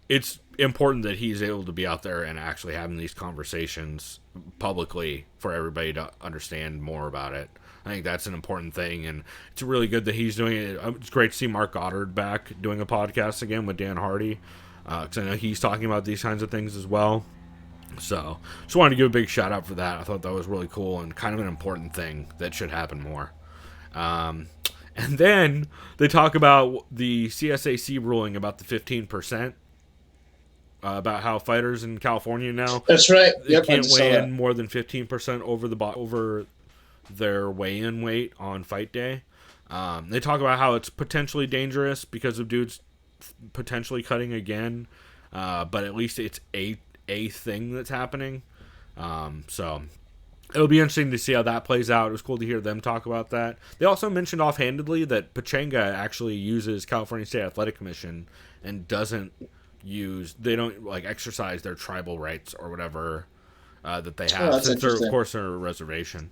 It's important that he's able to be out there and actually having these conversations publicly for everybody to understand more about it. I think that's an important thing, and it's really good that he's doing it. It's great to see Mark Goddard back doing a podcast again with Dan Hardy, because I know he's talking about these kinds of things as well. So just wanted to give a big shout out for that. I thought that was really cool and kind of an important thing that should happen more. And then they talk about the CSAC ruling about the 15%, about how fighters in California now, that's right. They Yep, can't weigh in more than 15% over their weigh-in weight on fight day. They talk about how it's potentially dangerous because of dudes potentially cutting again, but at least it's a thing that's happening. So it'll be interesting to see how that plays out. It was cool to hear them talk about that. They also mentioned offhandedly that Pachanga actually uses California State Athletic Commission and they don't like exercise their tribal rights or whatever that they have, since they're of course they're a reservation.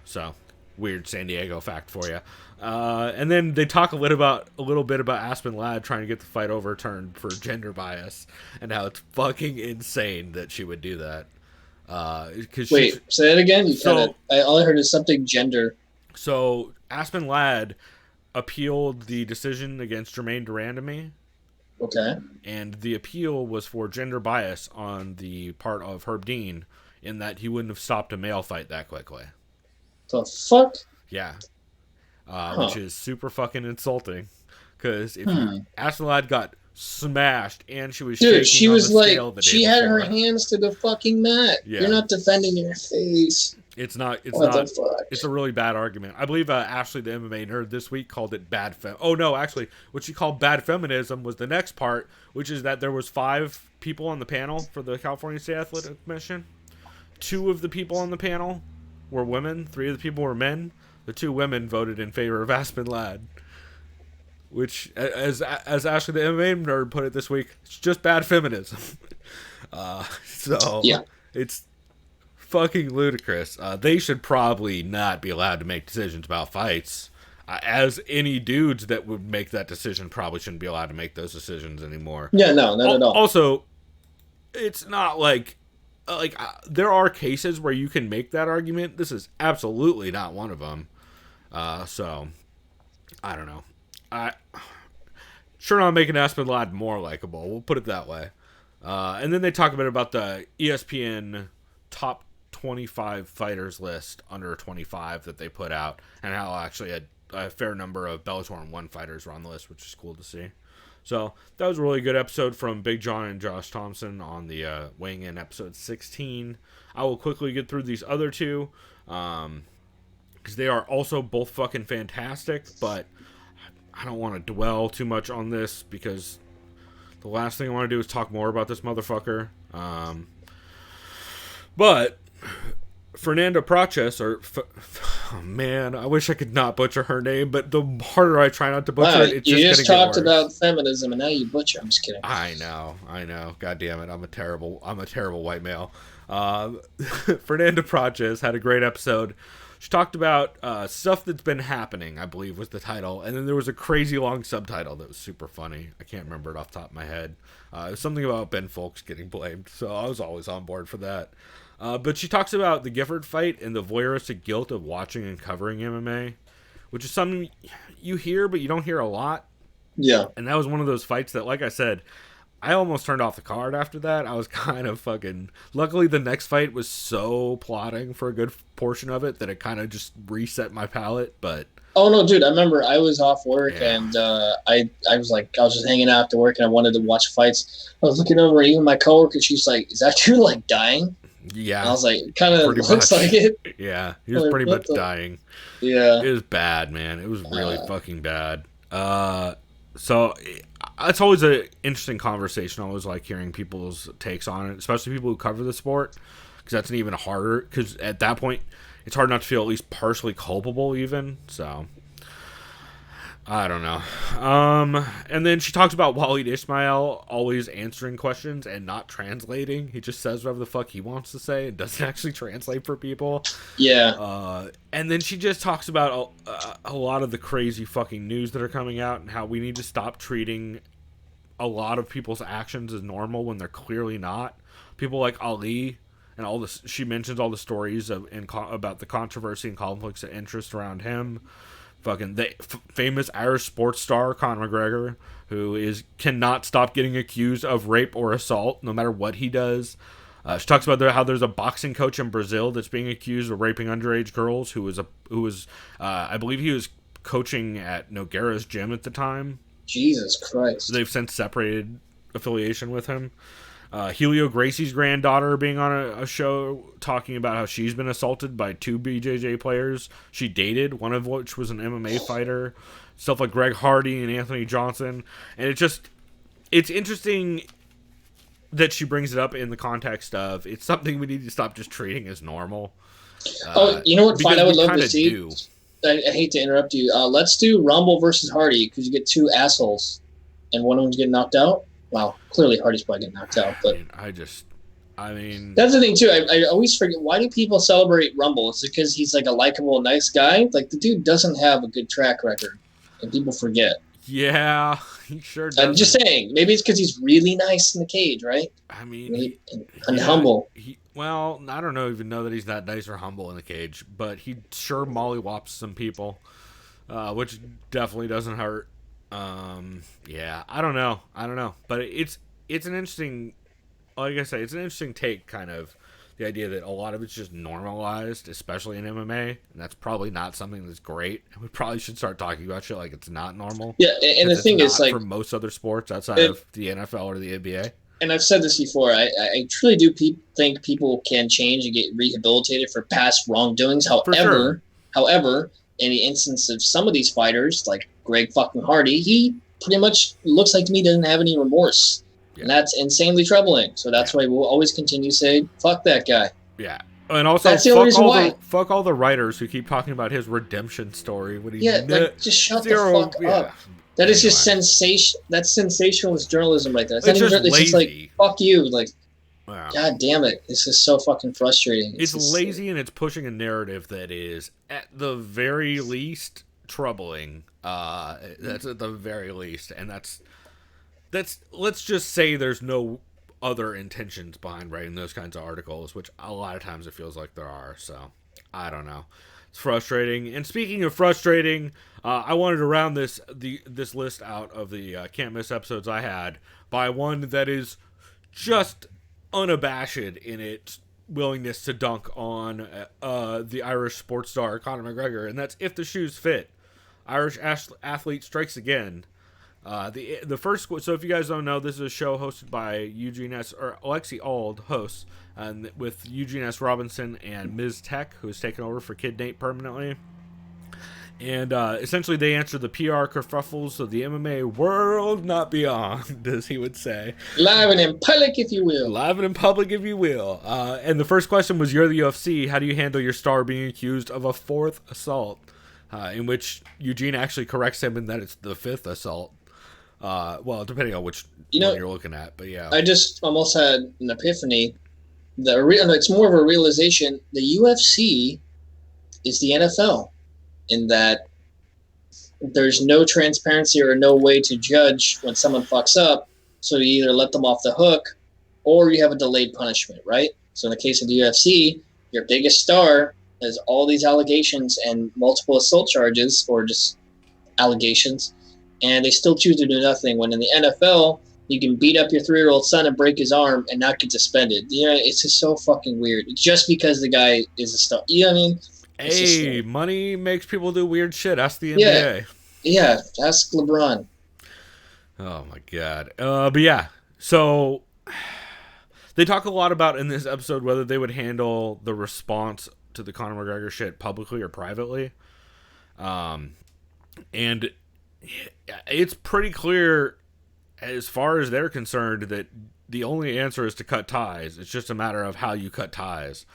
So weird San Diego fact for you. And then they talk a little bit about Aspen Ladd trying to get the fight overturned for gender bias and how it's fucking insane that she would do that. Wait, say that again. All I heard is something gender. So Aspen Ladd appealed the decision against Jermaine Durandamy. Okay. And the appeal was for gender bias on the part of Herb Dean, in that he wouldn't have stopped a male fight that quickly. The fuck? Yeah. Which is super fucking insulting. Because if Aspen Ladd got smashed and she was shaking she on was the like, scale the day she had before. her hands to the fucking mat. Yeah. You're not defending your face. It's not. What the fuck? It's a really bad argument. I believe Ashley, the MMA nerd, this week called it bad Oh no, actually, what she called bad feminism was the next part, which is that there was 5 people on the panel for the California State Athletic Commission. 2 of the people on the panel were women. 3 of the people were men. The 2 women voted in favor of Aspen Ladd, which, as Ashley, the MMA nerd, put it this week, it's just bad feminism. So yeah, it's fucking ludicrous. They should probably not be allowed to make decisions about fights. As any dudes that would make that decision probably shouldn't be allowed to make those decisions anymore. Yeah, no, not at all. Also, it's not like there are cases where you can make that argument. This is absolutely not one of them. So I don't know. Sure not making Aspen Ladd more likable. We'll put it that way. And then they talk a bit about the ESPN top 25 fighters list under 25 that they put out, and how actually a fair number of Bellator and One fighters were on the list, which is cool to see. So that was a really good episode from Big John and Josh Thompson on the weighing in episode 16. I will quickly get through these other 2 because they are also both fucking fantastic, but I don't want to dwell too much on this because the last thing I want to do is talk more about this motherfucker. But Fernanda Praches, oh man, I wish I could not butcher her name, but the harder I try not to butcher it, it's you just just talked about feminism and now you butcher. I'm just kidding. I know. God damn it, I'm a terrible white male. Fernanda Praches had a great episode. She talked about stuff that's been happening, I believe was the title, and then there was a crazy long subtitle that was super funny. I can't remember it off the top of my head. It was something about Ben Folks getting blamed, so I was always on board for that. But she talks about the Gifford fight and the voyeuristic guilt of watching and covering MMA, which is something you hear, but you don't hear a lot. Yeah. And that was one of those fights that, like I said, I almost turned off the card after that. I was kind of fucking... Luckily, the next fight was so plotting for a good portion of it that it kind of just reset my palate, but... Oh, no, dude, I remember I was off work, and I was just hanging out after work, and I wanted to watch fights. I was looking over, even my coworker, she's like, is that dude, like, dying? Yeah. And I was like, kind of looks like it. Yeah, he was pretty much dying. Yeah. It was bad, man. It was really fucking bad. So it's always an interesting conversation. I always like hearing people's takes on it, especially people who cover the sport, because that's an even harder, because at that point, it's hard not to feel at least partially culpable even, so... I don't know. And then she talks about Waleed Ismail always answering questions and not translating. He just says whatever the fuck he wants to say and doesn't actually translate for people. Yeah. And then she just talks about a lot of the crazy fucking news that are coming out and how we need to stop treating a lot of people's actions as normal when they're clearly not. People like Ali and all this. She mentions all the stories about the controversy and conflicts of interest around him. Fucking the famous Irish sports star Conor McGregor, who cannot stop getting accused of rape or assault, no matter what he does. She talks about how there's a boxing coach in Brazil that's being accused of raping underage girls. Who was I believe he was coaching at Nogueira's gym at the time. Jesus Christ! They've since separated affiliation with him. Helio Gracie's granddaughter being on a show talking about how she's been assaulted by 2 BJJ players she dated, one of which was an MMA fighter. Stuff like Greg Hardy and Anthony Johnson. And it's interesting that she brings it up in the context of it's something we need to stop just treating as normal. You know what fight I would love to see? I hate to interrupt you. Let's do Rumble versus Hardy, because you get 2 assholes and one of them's getting knocked out. Well, clearly Hardy's probably getting knocked out, but I mean, that's the thing too. I always forget, why do people celebrate Rumble? Is it because he's like a likable, nice guy? Like, the dude doesn't have a good track record, and people forget. Yeah, he sure does. I'm just saying, maybe it's because he's really nice in the cage, right? I mean, and humble. Well, I don't even know that he's that nice or humble in the cage, but he sure mollywops some people, which definitely doesn't hurt. Yeah, I don't know, but it's an interesting, like I say, it's an interesting take, kind of the idea that a lot of it's just normalized, especially in MMA, and that's probably not something that's great. We probably should start talking about shit like it's not normal. Yeah, and the thing is, like, for most other sports outside of the NFL or the NBA. And I've said this before, I truly do think people can change and get rehabilitated for past wrongdoings. However, in the instance of some of these fighters, like Greg fucking Hardy, he pretty much looks like to me doesn't have any remorse. Yeah. And that's insanely troubling. So that's why we'll always continue to say, fuck that guy. Yeah. And also, that's the only reason why. Fuck all the writers who keep talking about his redemption story. Just shut the fuck up. That is just sensation. That's sensationalist journalism right there. It's just like, fuck you. Like, wow. God damn it. This is so fucking frustrating. It's lazy, and it's pushing a narrative that is, at the very least, troubling. That's at the very least. And that's let's just say there's no other intentions behind writing those kinds of articles, which a lot of times it feels like there are. So, I don't know. It's frustrating. And speaking of frustrating, I wanted to round this list out of the Can't Miss episodes I had by one that is just unabashed in its willingness to dunk on the Irish sports star Conor McGregor, and that's If the Shoes Fit. Irish athlete strikes again. The first, so if you guys don't know, this is a show hosted by Alexi Ald hosts, and with Eugene S. Robinson and Ms. Tech, who's taken over for Kid Nate permanently. And essentially they answer the PR kerfuffles of the MMA world, not beyond, as he would say. Live and in public, if you will. Live and in public, if you will. And the first question was, you're the UFC. How do you handle your star being accused of a 4th assault? In which Eugene actually corrects him in that it's the 5th assault. Well, depending on which one you're looking at. But yeah. I just almost had an epiphany. It's more of a realization. The UFC is the NFL. In that there's no transparency or no way to judge when someone fucks up, so you either let them off the hook or you have a delayed punishment, right? So in the case of the UFC, your biggest star has all these allegations and multiple assault charges or just allegations, and they still choose to do nothing. When in the NFL, you can beat up your 3-year-old son and break his arm and not get suspended. It's just so fucking weird. Just because the guy is a star. You know what I mean? Hey, money makes people do weird shit. Ask the NBA. Yeah, ask LeBron. Oh, my God. But yeah, so they talk a lot about in this episode whether they would handle the response to the Conor McGregor shit publicly or privately. And it's pretty clear, as far as they're concerned, that the only answer is to cut ties. It's just a matter of how you cut ties.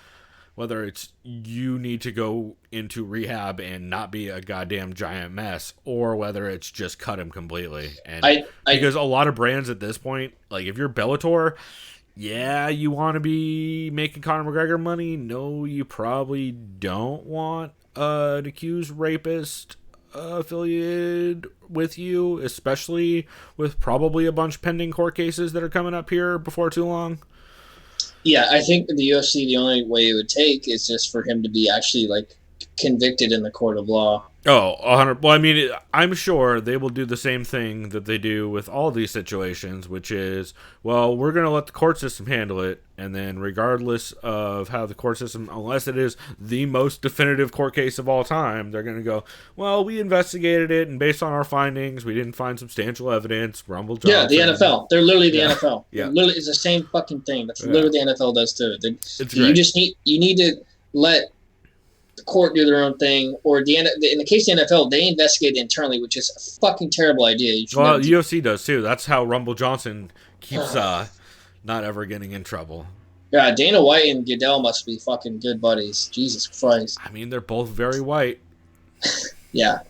Whether it's you need to go into rehab and not be a goddamn giant mess, or whether it's just cut him completely. And because a lot of brands at this point, like if you're Bellator, yeah, you want to be making Conor McGregor money. No, you probably don't want an accused rapist affiliated with you, especially with probably a bunch pending court cases that are coming up here before too long. Yeah, I think the UFC, the only way it would take is just for him to be actually like convicted in the court of law. Oh, 100. Well, I mean, I'm sure they will do the same thing that they do with all these situations, which is, well, we're going to let the court system handle it. And then regardless of how the court system, unless it is the most definitive court case of all time, they're going to go, well, we investigated it, and based on our findings, we didn't find substantial evidence. Rumble Johnson. Yeah, the NFL. They're literally the NFL. Yeah. Literally, it's the same fucking thing. That's literally the NFL does too. You need to let the court do their own thing, or in the case of the NFL, they investigate internally, which is a fucking terrible idea. Well, the UFC does too. That's how Rumble Johnson keeps not ever getting in trouble. Yeah, Dana White and Goodell must be fucking good buddies. Jesus Christ. I mean, they're both very white. Yeah,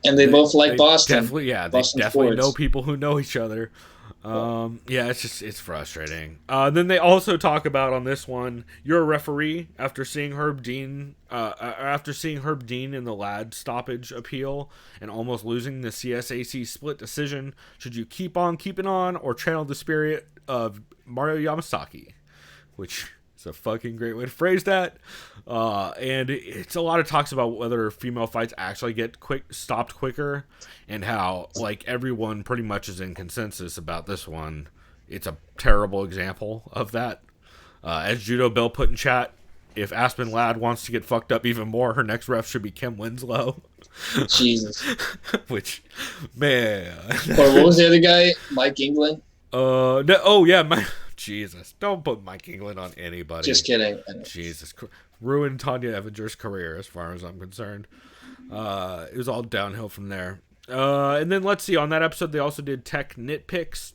and they both like Boston. Definitely, yeah, Boston they definitely sports. know people who know each other. Yeah, it's frustrating. Then they also talk about on this one, you're a referee after seeing Herb Dean in the lad stoppage appeal and almost losing the CSAC split decision. Should you keep on keeping on or channel the spirit of Mario Yamasaki? Which is a fucking great way to phrase that. And it's a lot of talks about whether female fights actually get stopped quicker, and how like everyone pretty much is in consensus about this one. It's a terrible example of that. As Judo Bill put in chat, if Aspen Ladd wants to get fucked up even more, her next ref should be Kim Winslow. Jesus. Which, man. Or what was the other guy? Mike England? Jesus. Don't put Mike England on anybody. Just kidding. Jesus. Ruined Tanya Evinger's career as far as I'm concerned. It was all downhill from there. And then let's see. On that episode, they also did Tech Nitpicks,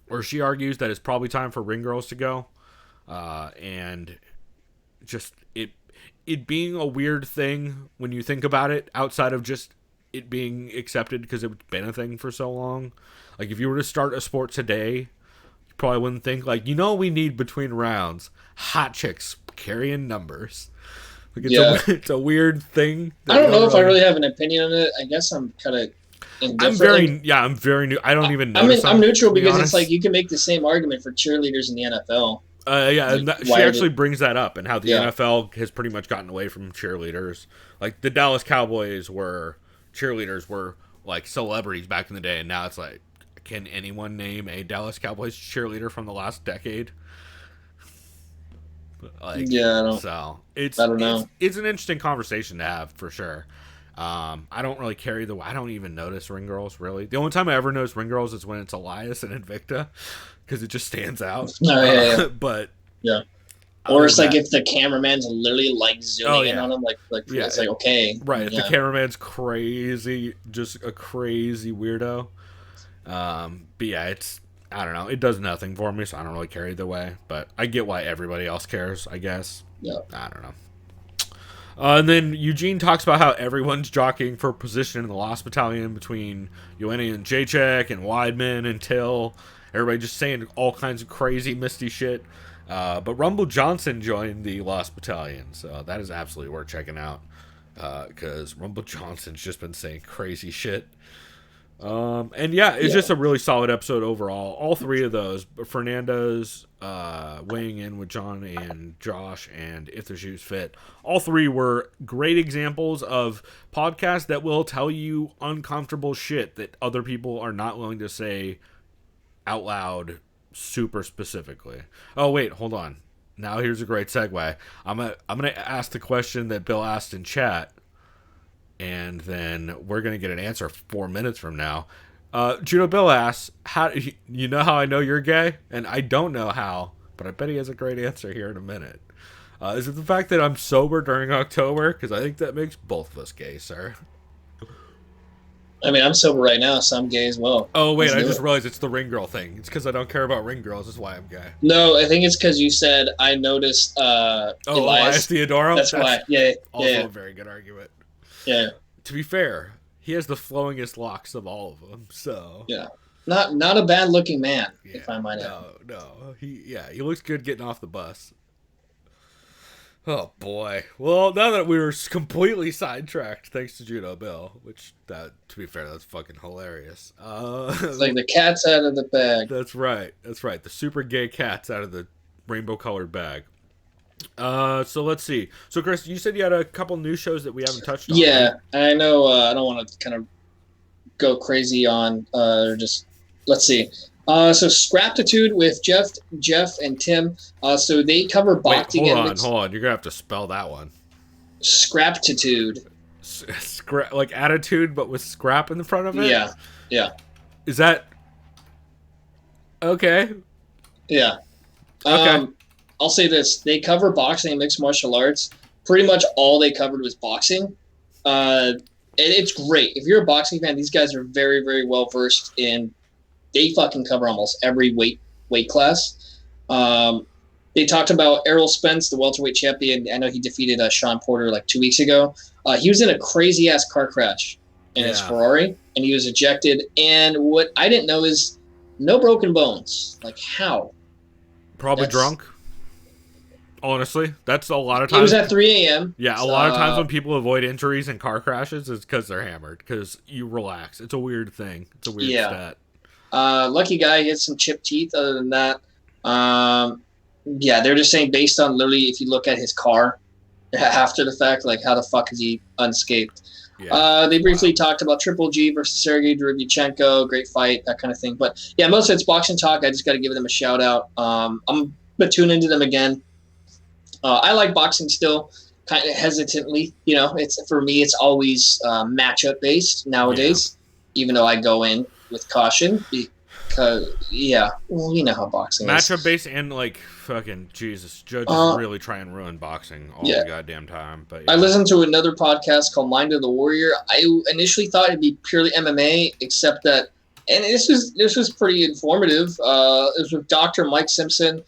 where she argues that it's probably time for ring girls to go. And just it being a weird thing when you think about it, outside of just it being accepted because it's been a thing for so long. Like if you were to start a sport today, you probably wouldn't think like, we need between rounds hot chicks carrying numbers. Like it's a weird thing. I don't know if I really have an opinion on it. I guess I'm kind of indifferent. I'm very new. I don't even know. I'm neutral because it's like you can make the same argument for cheerleaders in the NFL. She actually brings that up, and how the NFL has pretty much gotten away from cheerleaders. Like the Dallas Cowboys cheerleaders were like celebrities back in the day, and now it's like, can anyone name a Dallas Cowboys cheerleader from the last decade? I don't know. It's an interesting conversation to have for sure. I don't really I don't even notice ring girls really. The only time I ever notice ring girls is when it's Elias and Invicta, because it just stands out. Oh, yeah. But Or it's like if the cameraman's literally like zooming in on him, like yeah, it's like okay, right? If the cameraman's crazy, just a crazy weirdo. But yeah, I don't know. It does nothing for me, so I don't really care either way. But I get why everybody else cares, I guess. Yeah. I don't know. And then Eugene talks about how everyone's jockeying for position in the Lost Battalion between Ioane and Jacek and Weidman and Till. Everybody just saying all kinds of crazy, misty shit. But Rumble Johnson joined the Lost Battalion, so that is absolutely worth checking out. Because Rumble Johnson's just been saying crazy shit. And yeah, it's just a really solid episode overall. All three of those, Fernando's weighing in with John and Josh, and If the Shoes Fit, all three were great examples of podcasts that will tell you uncomfortable shit that other people are not willing to say out loud super specifically. Oh wait, hold on. Now here's a great segue. I'm gonna ask the question that Bill asked in chat. And then we're going to get an answer 4 minutes from now. Juno Bill asks, "How you know how I know you're gay?" And I don't know how, but I bet he has a great answer here in a minute. Is it the fact that I'm sober during October? Because I think that makes both of us gay, sir. I mean, I'm sober right now, so I'm gay as well. Oh, wait, I just realized it's the ring girl thing. It's because I don't care about ring girls is why I'm gay. No, I think it's because you said I noticed Elias Theodoro? That's why. Yeah. Also a very good argument. Yeah. To be fair, he has the flowingest locks of all of them, so... Yeah. Not a bad-looking man, if I might add. No. He looks good getting off the bus. Oh, boy. Well, now that we were completely sidetracked, thanks to Juno Bill, which, to be fair, that's fucking hilarious. It's like the cat's out of the bag. That's right. The super gay cat's out of the rainbow-colored bag. So let's see. So, Chris, you said you had a couple new shows that we haven't touched on. Yeah, right? I know. I don't want to kind of go crazy on, or just, let's see. So Scraptitude with Jeff and Tim. So they cover boxing. Hold on. You're gonna have to spell that one. Scraptitude. Like attitude, but with scrap in the front of it. Yeah. Is that okay? Yeah. Okay. I'll say this: they cover boxing and mixed martial arts. Pretty much all they covered was boxing. And it's great. If you're a boxing fan, these guys are very, very well versed in. They fucking cover almost every weight class. They talked about Errol Spence, the welterweight champion. I know he defeated Sean Porter like 2 weeks ago. He was in a crazy ass car crash in his Ferrari, and he was ejected. And what I didn't know is no broken bones. Like how? Probably drunk. Honestly, that's a lot of times. It was at 3 a.m. Yeah, a lot of times when people avoid injuries in car crashes, it's because they're hammered. Because you relax. It's a weird thing. It's a weird stat. Lucky guy, he had some chipped teeth. Other than that, they're just saying based on literally if you look at his car after the fact, like how the fuck is he unscathed? Yeah. They briefly talked about Triple G versus Sergey Derevyanchenko, great fight, that kind of thing. But yeah, most of it's boxing talk. I just got to give them a shout out. I'm gonna tune into them again. I like boxing still, kind of hesitantly. You know, it's for me, it's always matchup based nowadays. Yeah. Even though I go in with caution because well, you know how boxing is. Matchup based and like fucking Jesus, judges really try and ruin boxing all the goddamn time. But I listened to another podcast called Mind of the Warrior. I initially thought it'd be purely MMA, except that, and this was pretty informative. It was with Dr. Mike Simpson.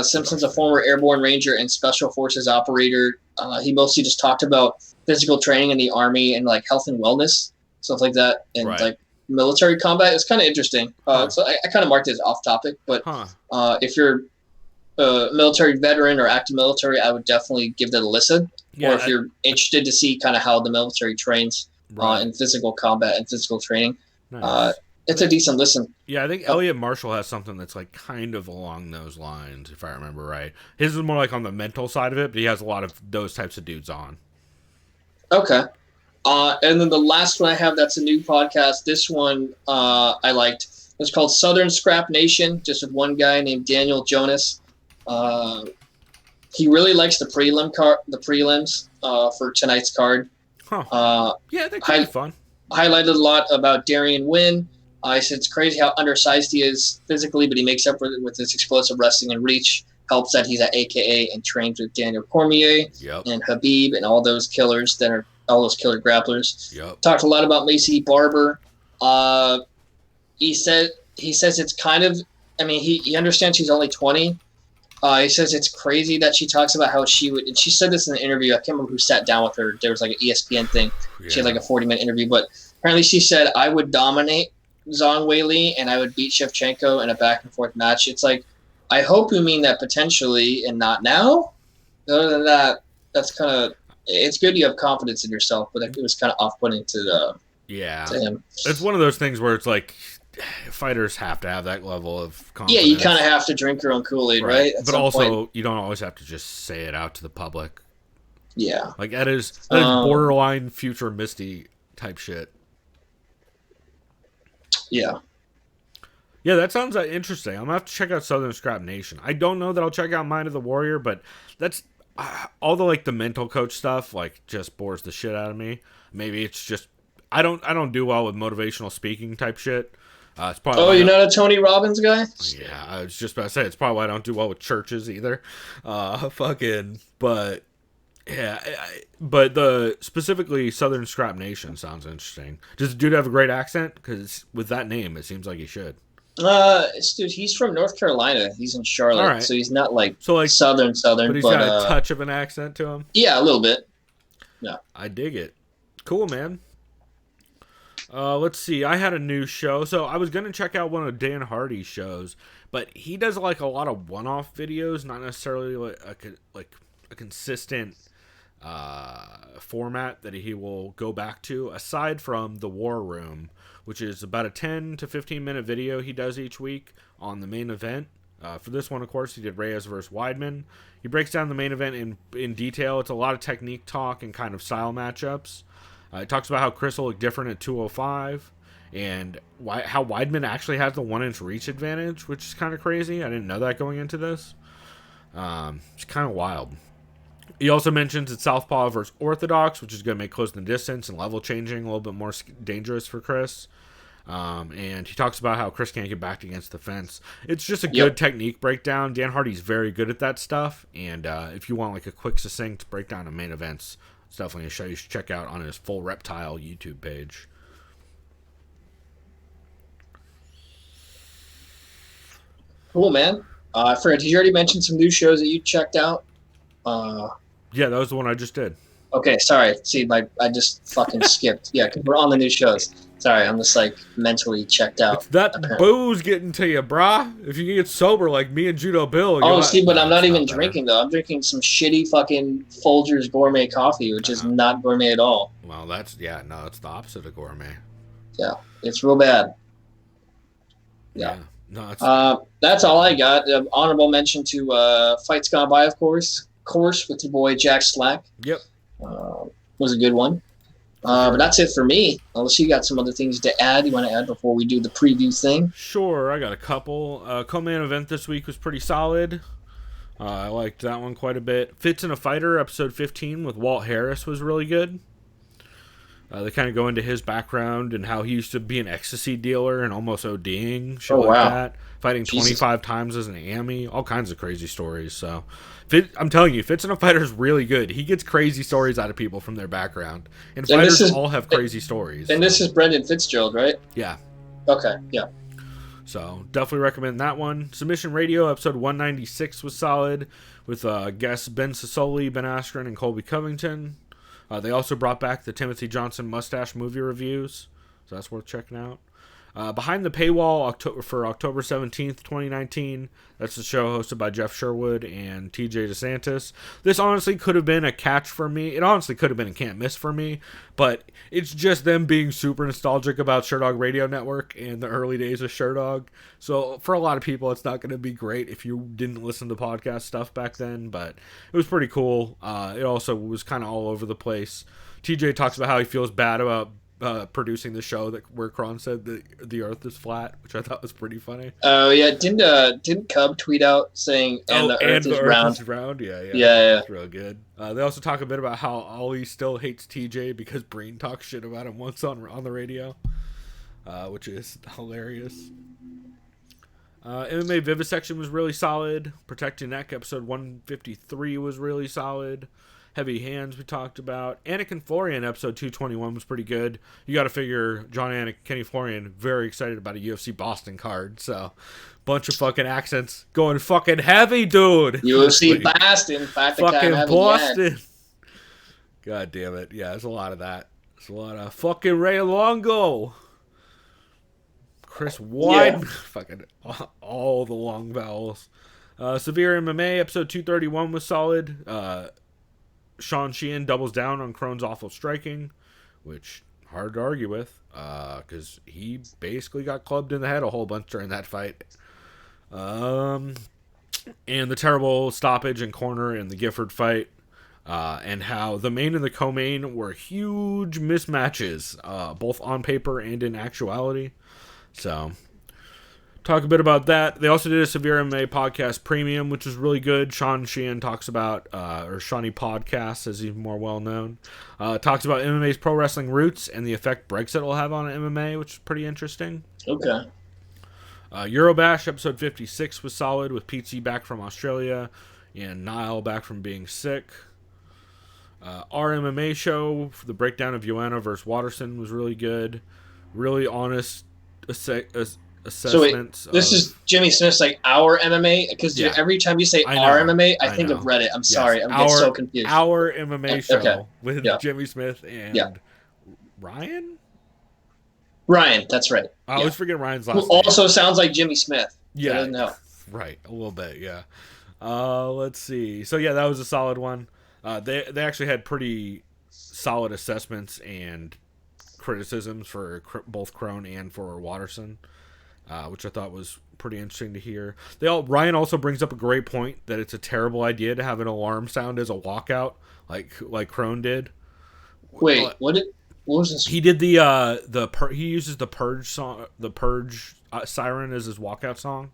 Simpson's a former airborne ranger and special forces operator. He mostly just talked about physical training in the Army and like health and wellness, stuff like that, and like military combat. It's kind of interesting. So I kind of marked it as off topic, but if you're a military veteran or active military, I would definitely give that a listen. Or if you're interested to see kind of how the military trains in physical combat and physical training, it's a decent listen. Yeah, I think Elliot Marshall has something that's like kind of along those lines, if I remember right. His is more like on the mental side of it, but he has a lot of those types of dudes on. Okay. And then the last one I have that's a new podcast. This one I liked. It's called Southern Scrap Nation, just with one guy named Daniel Jonas. He really likes the prelims for tonight's card. Yeah, they're kind of fun. Highlighted a lot about Darian Wynn. I said it's crazy how undersized he is physically, but he makes up for it with his explosive wrestling and reach. helps that he's at AKA and trains with Daniel Cormier and Habib and all those killers that are all those killer grapplers. Talked a lot about Macy Barber. He says it's kind of, I mean, he understands she's only 20. He says it's crazy that she talks about how she would, and she said this in an interview. I can't remember who sat down with her. There was like an ESPN thing. She had like a 40-minute interview, but apparently she said, I would dominate Zhang Weili and I would beat Shevchenko in a back and forth match. It's like, I hope you mean that potentially and not now. Other than that, that's kind of, it's good you have confidence in yourself, but it was kind of off-putting to him. It's one of those things where it's like fighters have to have that level of confidence. Yeah, you kind of have to drink your own Kool-Aid, right? But also, you don't always have to just say it out to the public. Yeah. Like, that is borderline future Misty type shit. Yeah. Yeah, that sounds interesting. I'm going to have to check out Southern Scrap Nation. I don't know that I'll check out Mind of the Warrior, but that's all the mental coach stuff just bores the shit out of me. Maybe it's just I don't do well with motivational speaking type shit. It's probably you're not a Tony Robbins guy? Yeah, I was just about to say it's probably why I don't do well with churches either. But yeah, but the specifically Southern Scrap Nation sounds interesting. Does the dude have a great accent? Because with that name, it seems like he should. Dude, he's from North Carolina. He's in Charlotte, so he's not like southern, but he's got a touch of an accent to him. Yeah, a little bit. Yeah, I dig it. Cool, man. Let's see. I had a new show, so I was gonna check out one of Dan Hardy's shows, but he does a lot of one-off videos, not necessarily like a consistent format that he will go back to. Aside from the War Room, which is about a 10 to 15 minute video he does each week on the main event. For this one, of course, he did Reyes versus Weidman. He breaks down the main event in detail. It's a lot of technique talk and kind of style matchups. It talks about how Chris will look different at 205 and how Weidman actually has the 1-inch reach advantage, which is kind of crazy. I didn't know that going into this. It's kind of wild. He also mentions it's Southpaw versus Orthodox, which is going to make closing the distance and level changing a little bit more dangerous for Chris. And he talks about how Chris can't get backed against the fence. It's just a good technique breakdown. Dan Hardy's very good at that stuff. And if you want a quick, succinct breakdown of main events, it's definitely a show you should check out on his Full Reptile YouTube page. Cool, man. I forgot, did you already mention some new shows that you checked out? Yeah, that was the one I just did. Okay, sorry. See, I just fucking skipped. Yeah, because we're on the new shows. Sorry, I'm just mentally checked out. It's that booze getting to you, brah. If you get sober like me and Judo Bill. But I'm not even drinking, though. I'm drinking some shitty fucking Folgers gourmet coffee, which is not gourmet at all. Well, it's the opposite of gourmet. Yeah, it's real bad. Yeah. No, that's all I got. Honorable mention to Fights Gone By, of course. With your boy Jack Slack. Yep. Was a good one. But that's it for me. Unless you got some other things to add, you want to add before we do the preview thing? Sure, I got a couple. Co-main event this week was pretty solid. I liked that one quite a bit. Fits in a Fighter, episode 15 with Walt Harris was really good. They kind of go into his background and how he used to be an ecstasy dealer and almost ODing, shit that. Fighting 25 times as an AMI, all kinds of crazy stories. So, I'm telling you, Fits in a Fighter is really good. He gets crazy stories out of people from their background. And fighters all have crazy stories. And this is Brendan Fitzgerald, right? Yeah. Okay, yeah. So, definitely recommend that one. Submission Radio, episode 196 was solid with guests Ben Sassoli, Ben Askren, and Colby Covington. They also brought back the Timothy Johnson mustache movie reviews, so that's worth checking out. Behind the Paywall for October 17th, 2019. That's the show hosted by Jeff Sherwood and TJ DeSantis. This honestly could have been a catch for me. It honestly could have been a can't miss for me, but it's just them being super nostalgic about Sherdog Radio Network and the early days of Sherdog. So for a lot of people, it's not going to be great if you didn't listen to podcast stuff back then, but it was pretty cool. It also was kind of all over the place. TJ talks about how he feels bad about producing the show where Kron said that the Earth is flat, which I thought was pretty funny. Oh yeah, didn't Cub tweet out saying the Earth is round? Yeah. That's real good. They also talk a bit about how Ollie still hates TJ because Breen talks shit about him once on the radio, which is hilarious. MMA Vivisection was really solid. Protect Your Neck, episode 153 was really solid. Heavy Hands we talked about. Anakin Florian, episode 221 was pretty good. You got to figure Kenny Florian, very excited about a UFC Boston card. So, bunch of fucking accents going fucking heavy, dude. UFC Boston. Fucking Boston. God damn it. Yeah, there's a lot of that. There's a lot of fucking Ray Longo. Chris Weidman. Yeah. Fucking all the long vowels. Severe MMA, episode 231 was solid. Sean Sheehan doubles down on Krone's awful striking, which hard to argue with, because he basically got clubbed in the head a whole bunch during that fight. And the terrible stoppage and corner in the Gifford fight, and how the main and the co-main were huge mismatches, both on paper and in actuality. So, talk a bit about that. They also did a Severe MMA Podcast Premium, which is really good. Sean Sheehan talks about, or Shawnee Podcast, as he's more well known, talks about MMA's pro wrestling roots and the effect Brexit will have on MMA, which is pretty interesting. Okay. Eurobash, episode 56 was solid, with Pete back from Australia and Niall back from being sick. Our MMA show, the breakdown of Joanna versus Watterson, was really good. Really honest assessments. So wait, this is Jimmy Smith's like our MMA? Because every time you say our MMA, I think of Reddit. I'm sorry, I'm getting so confused. Our MMA show with Jimmy Smith and Ryan? Ryan, that's right. I always forget Ryan's last name. Who also sounds like Jimmy Smith. Yeah. Doesn't help. Right, a little bit, yeah. Let's see. So yeah, that was a solid one. They actually had pretty solid assessments and criticisms for both Krone and for Watterson, which I thought was pretty interesting to hear. Ryan also brings up a great point that it's a terrible idea to have an alarm sound as a walkout, like Krone did. Wait, what was this? He did he uses the Purge song, the Purge siren as his walkout song.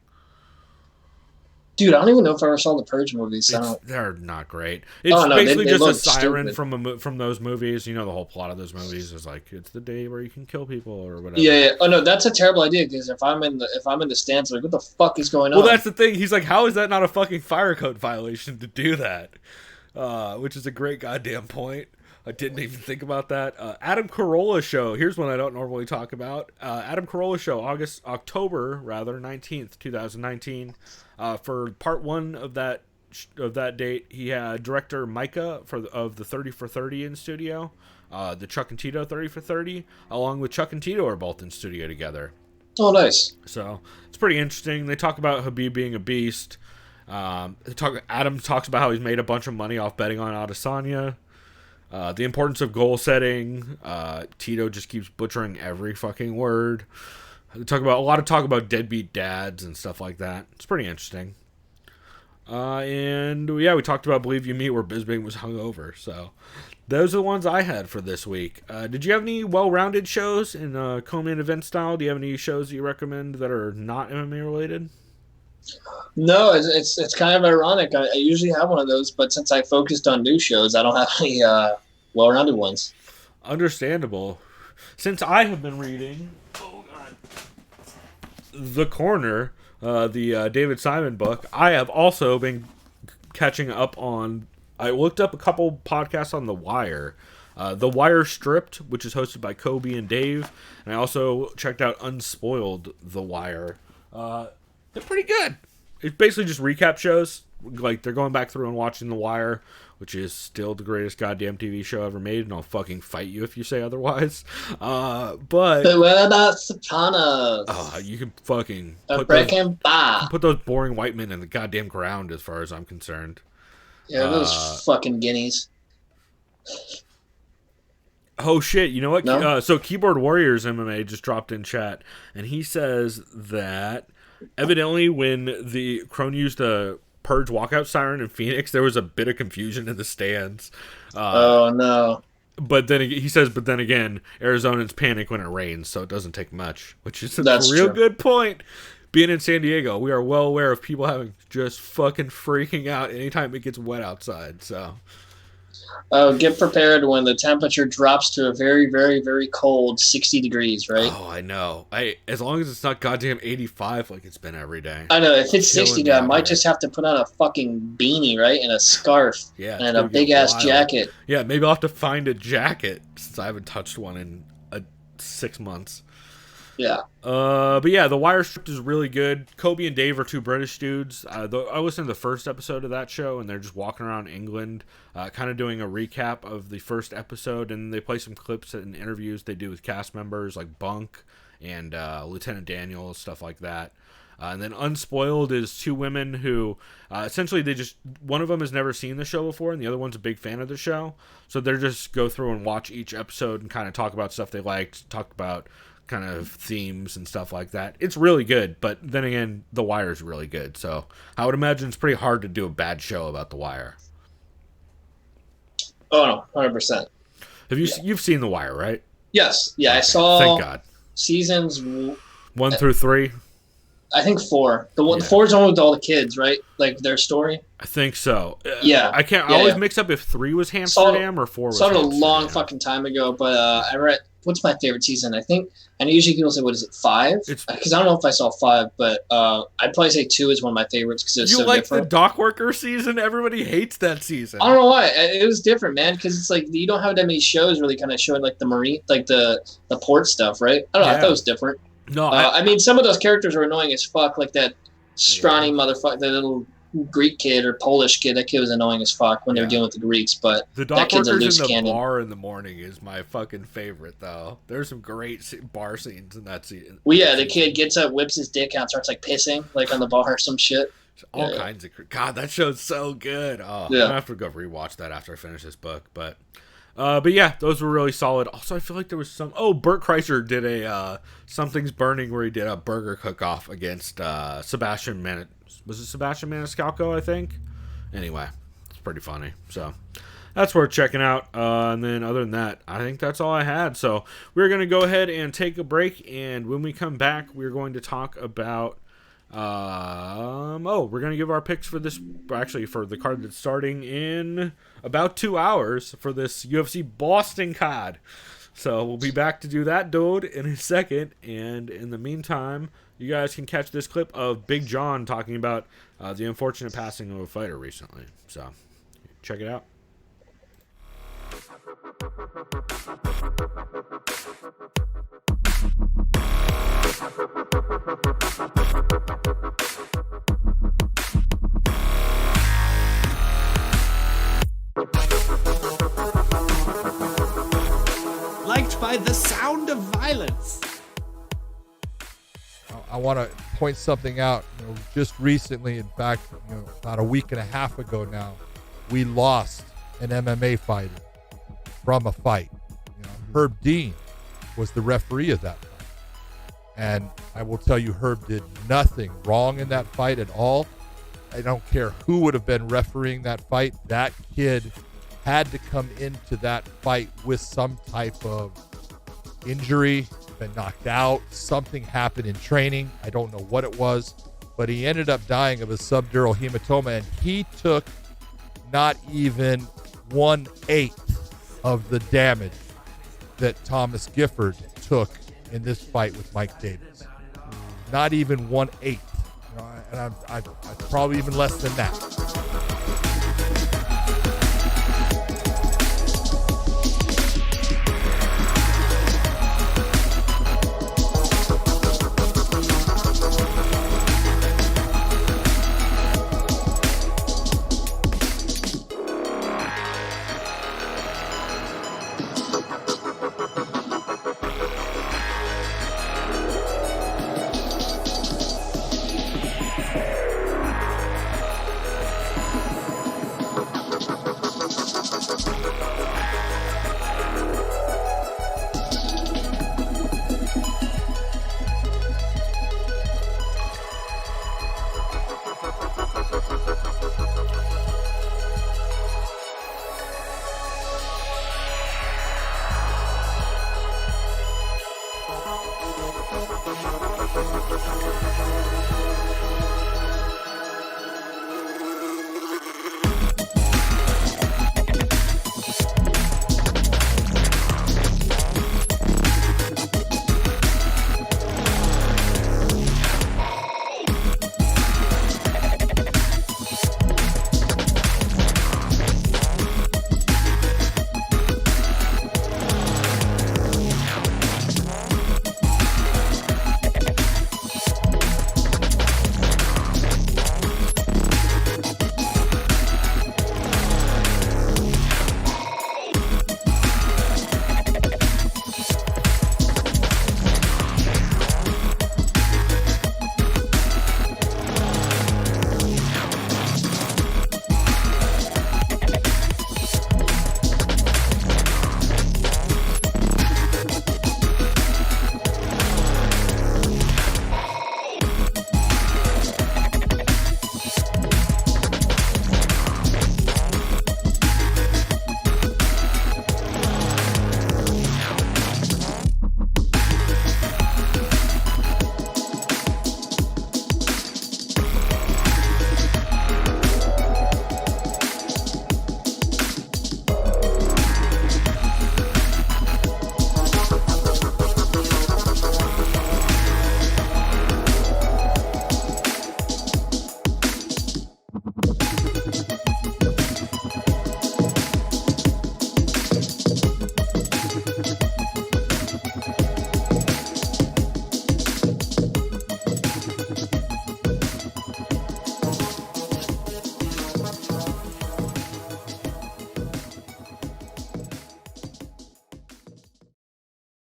Dude, I don't even know if I ever saw the Purge movies. They're not great. It's basically just a siren from those movies. You know, the whole plot of those movies is like, it's the day where you can kill people or whatever. Yeah. Oh no, that's a terrible idea, because if I'm in the stands, like, what the fuck is going on? Well, that's the thing. He's like, how is that not a fucking fire code violation to do that? Which is a great goddamn point. I didn't even think about that. Adam Carolla show. Here's one I don't normally talk about. Adam Carolla show, October 19th, 2019. For part one of that date, he had director Micah of the 30 for 30 in studio. The Chuck and Tito 30 for 30, along with Chuck and Tito are both in studio together. Oh, nice. So it's pretty interesting. They talk about Habib being a beast. Adam talks about how he's made a bunch of money off betting on Adesanya. The importance of goal setting. Tito just keeps butchering every fucking word. They talk about a lot of talk about deadbeat dads and stuff like that. It's pretty interesting. And we talked about Believe You Me, where Bisping was hungover. So those are the ones I had for this week. Did you have any well-rounded shows in co-main event style? Do you have any shows that you recommend that are not MMA related? No, it's kind of ironic. I usually have one of those, but since I focused on new shows, I don't have any well-rounded ones. Understandable. Since I have been reading The Corner, the David Simon book, I have also been catching up on... I looked up a couple podcasts on The Wire. The Wire Stripped, which is hosted by Kobe and Dave, and I also checked out Unspoiled The Wire. They're pretty good. It's basically just recap shows. Like, they're going back through and watching The Wire, which is still the greatest goddamn TV show ever made, and I'll fucking fight you if you say otherwise. But what about Sopranos? You can fucking put those boring white men in the goddamn ground, as far as I'm concerned. Yeah, those fucking guineas. Oh shit, you know what? No? So Keyboard Warriors MMA just dropped in chat, and he says that evidently when the Krone used a Purge walkout siren in Phoenix, there was a bit of confusion in the stands. Oh no. But then he says, but then again, Arizonans panic when it rains, so it doesn't take much, which is That's real true. Good point. Being in San Diego, we are well aware of people having just fucking freaking out anytime it gets wet outside, so... Get prepared when the temperature drops to a very, very, very cold 60 degrees, right? Oh, I know. As long as it's not goddamn 85 like it's been every day. I know. If it's 60, I might just have to put on a fucking beanie, right? And a scarf. Yeah. And a big-ass jacket. Yeah, maybe I'll have to find a jacket since I haven't touched one in 6 months. Yeah. But yeah, The Wire script is really good. Kobe and Dave are two British dudes. I listened to the first episode of that show, and they're just walking around England, kind of doing a recap of the first episode, and they play some clips and interviews they do with cast members like Bunk and Lieutenant Daniel, stuff like that. And then Unspoiled is two women who essentially one of them has never seen the show before, and the other one's a big fan of the show. So they just go through and watch each episode and kind of talk about stuff they liked, talk about kind of themes and stuff like that. It's really good, but then again, The Wire is really good. So I would imagine it's pretty hard to do a bad show about The Wire. Oh, no, 100%. You've seen The Wire, right? Yes. Yeah, Okay. I saw Thank God. seasons 1 through 3. I think 4. The 4's the one with all the kids, right? Like their story. I think so. Yeah. I always mix up if 3 was Amsterdam or 4 was Saw it a Amsterdam. long fucking time ago, but I read. What's my favorite season? I know usually people say, what is it, 5? Because I don't know if I saw 5, but I'd probably say 2 is one of my favorites because it's so different. You like the dock worker season? Everybody hates that season. I don't know why. It was different, man, because it's like you don't have that many shows really kind of showing like the marine, like the port stuff, right? I don't know. I thought it was different. No, I mean, some of those characters were annoying as fuck, like that scrawny motherfucker, that little Greek kid or Polish kid. That kid was annoying as fuck when they were dealing with the Greeks, but the that kid's a loose workers in the cannon. bar in the morning is my fucking favorite, though. There's some great bar scenes in that scene. Well, yeah, the kid gets up, whips his dick out, starts like pissing, like on the bar or some shit. All kinds of God. That show's so good. Oh, yeah. I'm gonna have to go rewatch that after I finish this book, but yeah, those were really solid. Also, I feel like there was some. Oh, Bert Kreischer did a Something's Burning where he did a burger cook-off against Sebastian Maniscalco, I think. Anyway, it's pretty funny. So that's worth checking out. And then other than that, I think that's all I had. So we're going to go ahead and take a break. And when we come back, we're going to talk about... we're going to give our picks for this... Actually, for the card that's starting in about 2 hours for this UFC Boston card. So we'll be back to do that, dude, in a second. And in the meantime... You guys can catch this clip of Big John talking about the unfortunate passing of a fighter recently. So, check it out. Liked by the sound of violence. I want to point something out. Just recently, in fact, about a week and a half ago now, we lost an MMA fighter from a fight. Herb Dean was the referee of that fight, and I will tell you, Herb did nothing wrong in that fight at all. I don't care who would have been refereeing that fight. That kid had to come into that fight with some type of injury, been knocked out, something happened in training. I don't know what it was, but he ended up dying of a subdural hematoma, and he took not even 1/8 of the damage that Thomas Gifford took in this fight with Mike Davis. Not even 1/8. And I probably even less than that.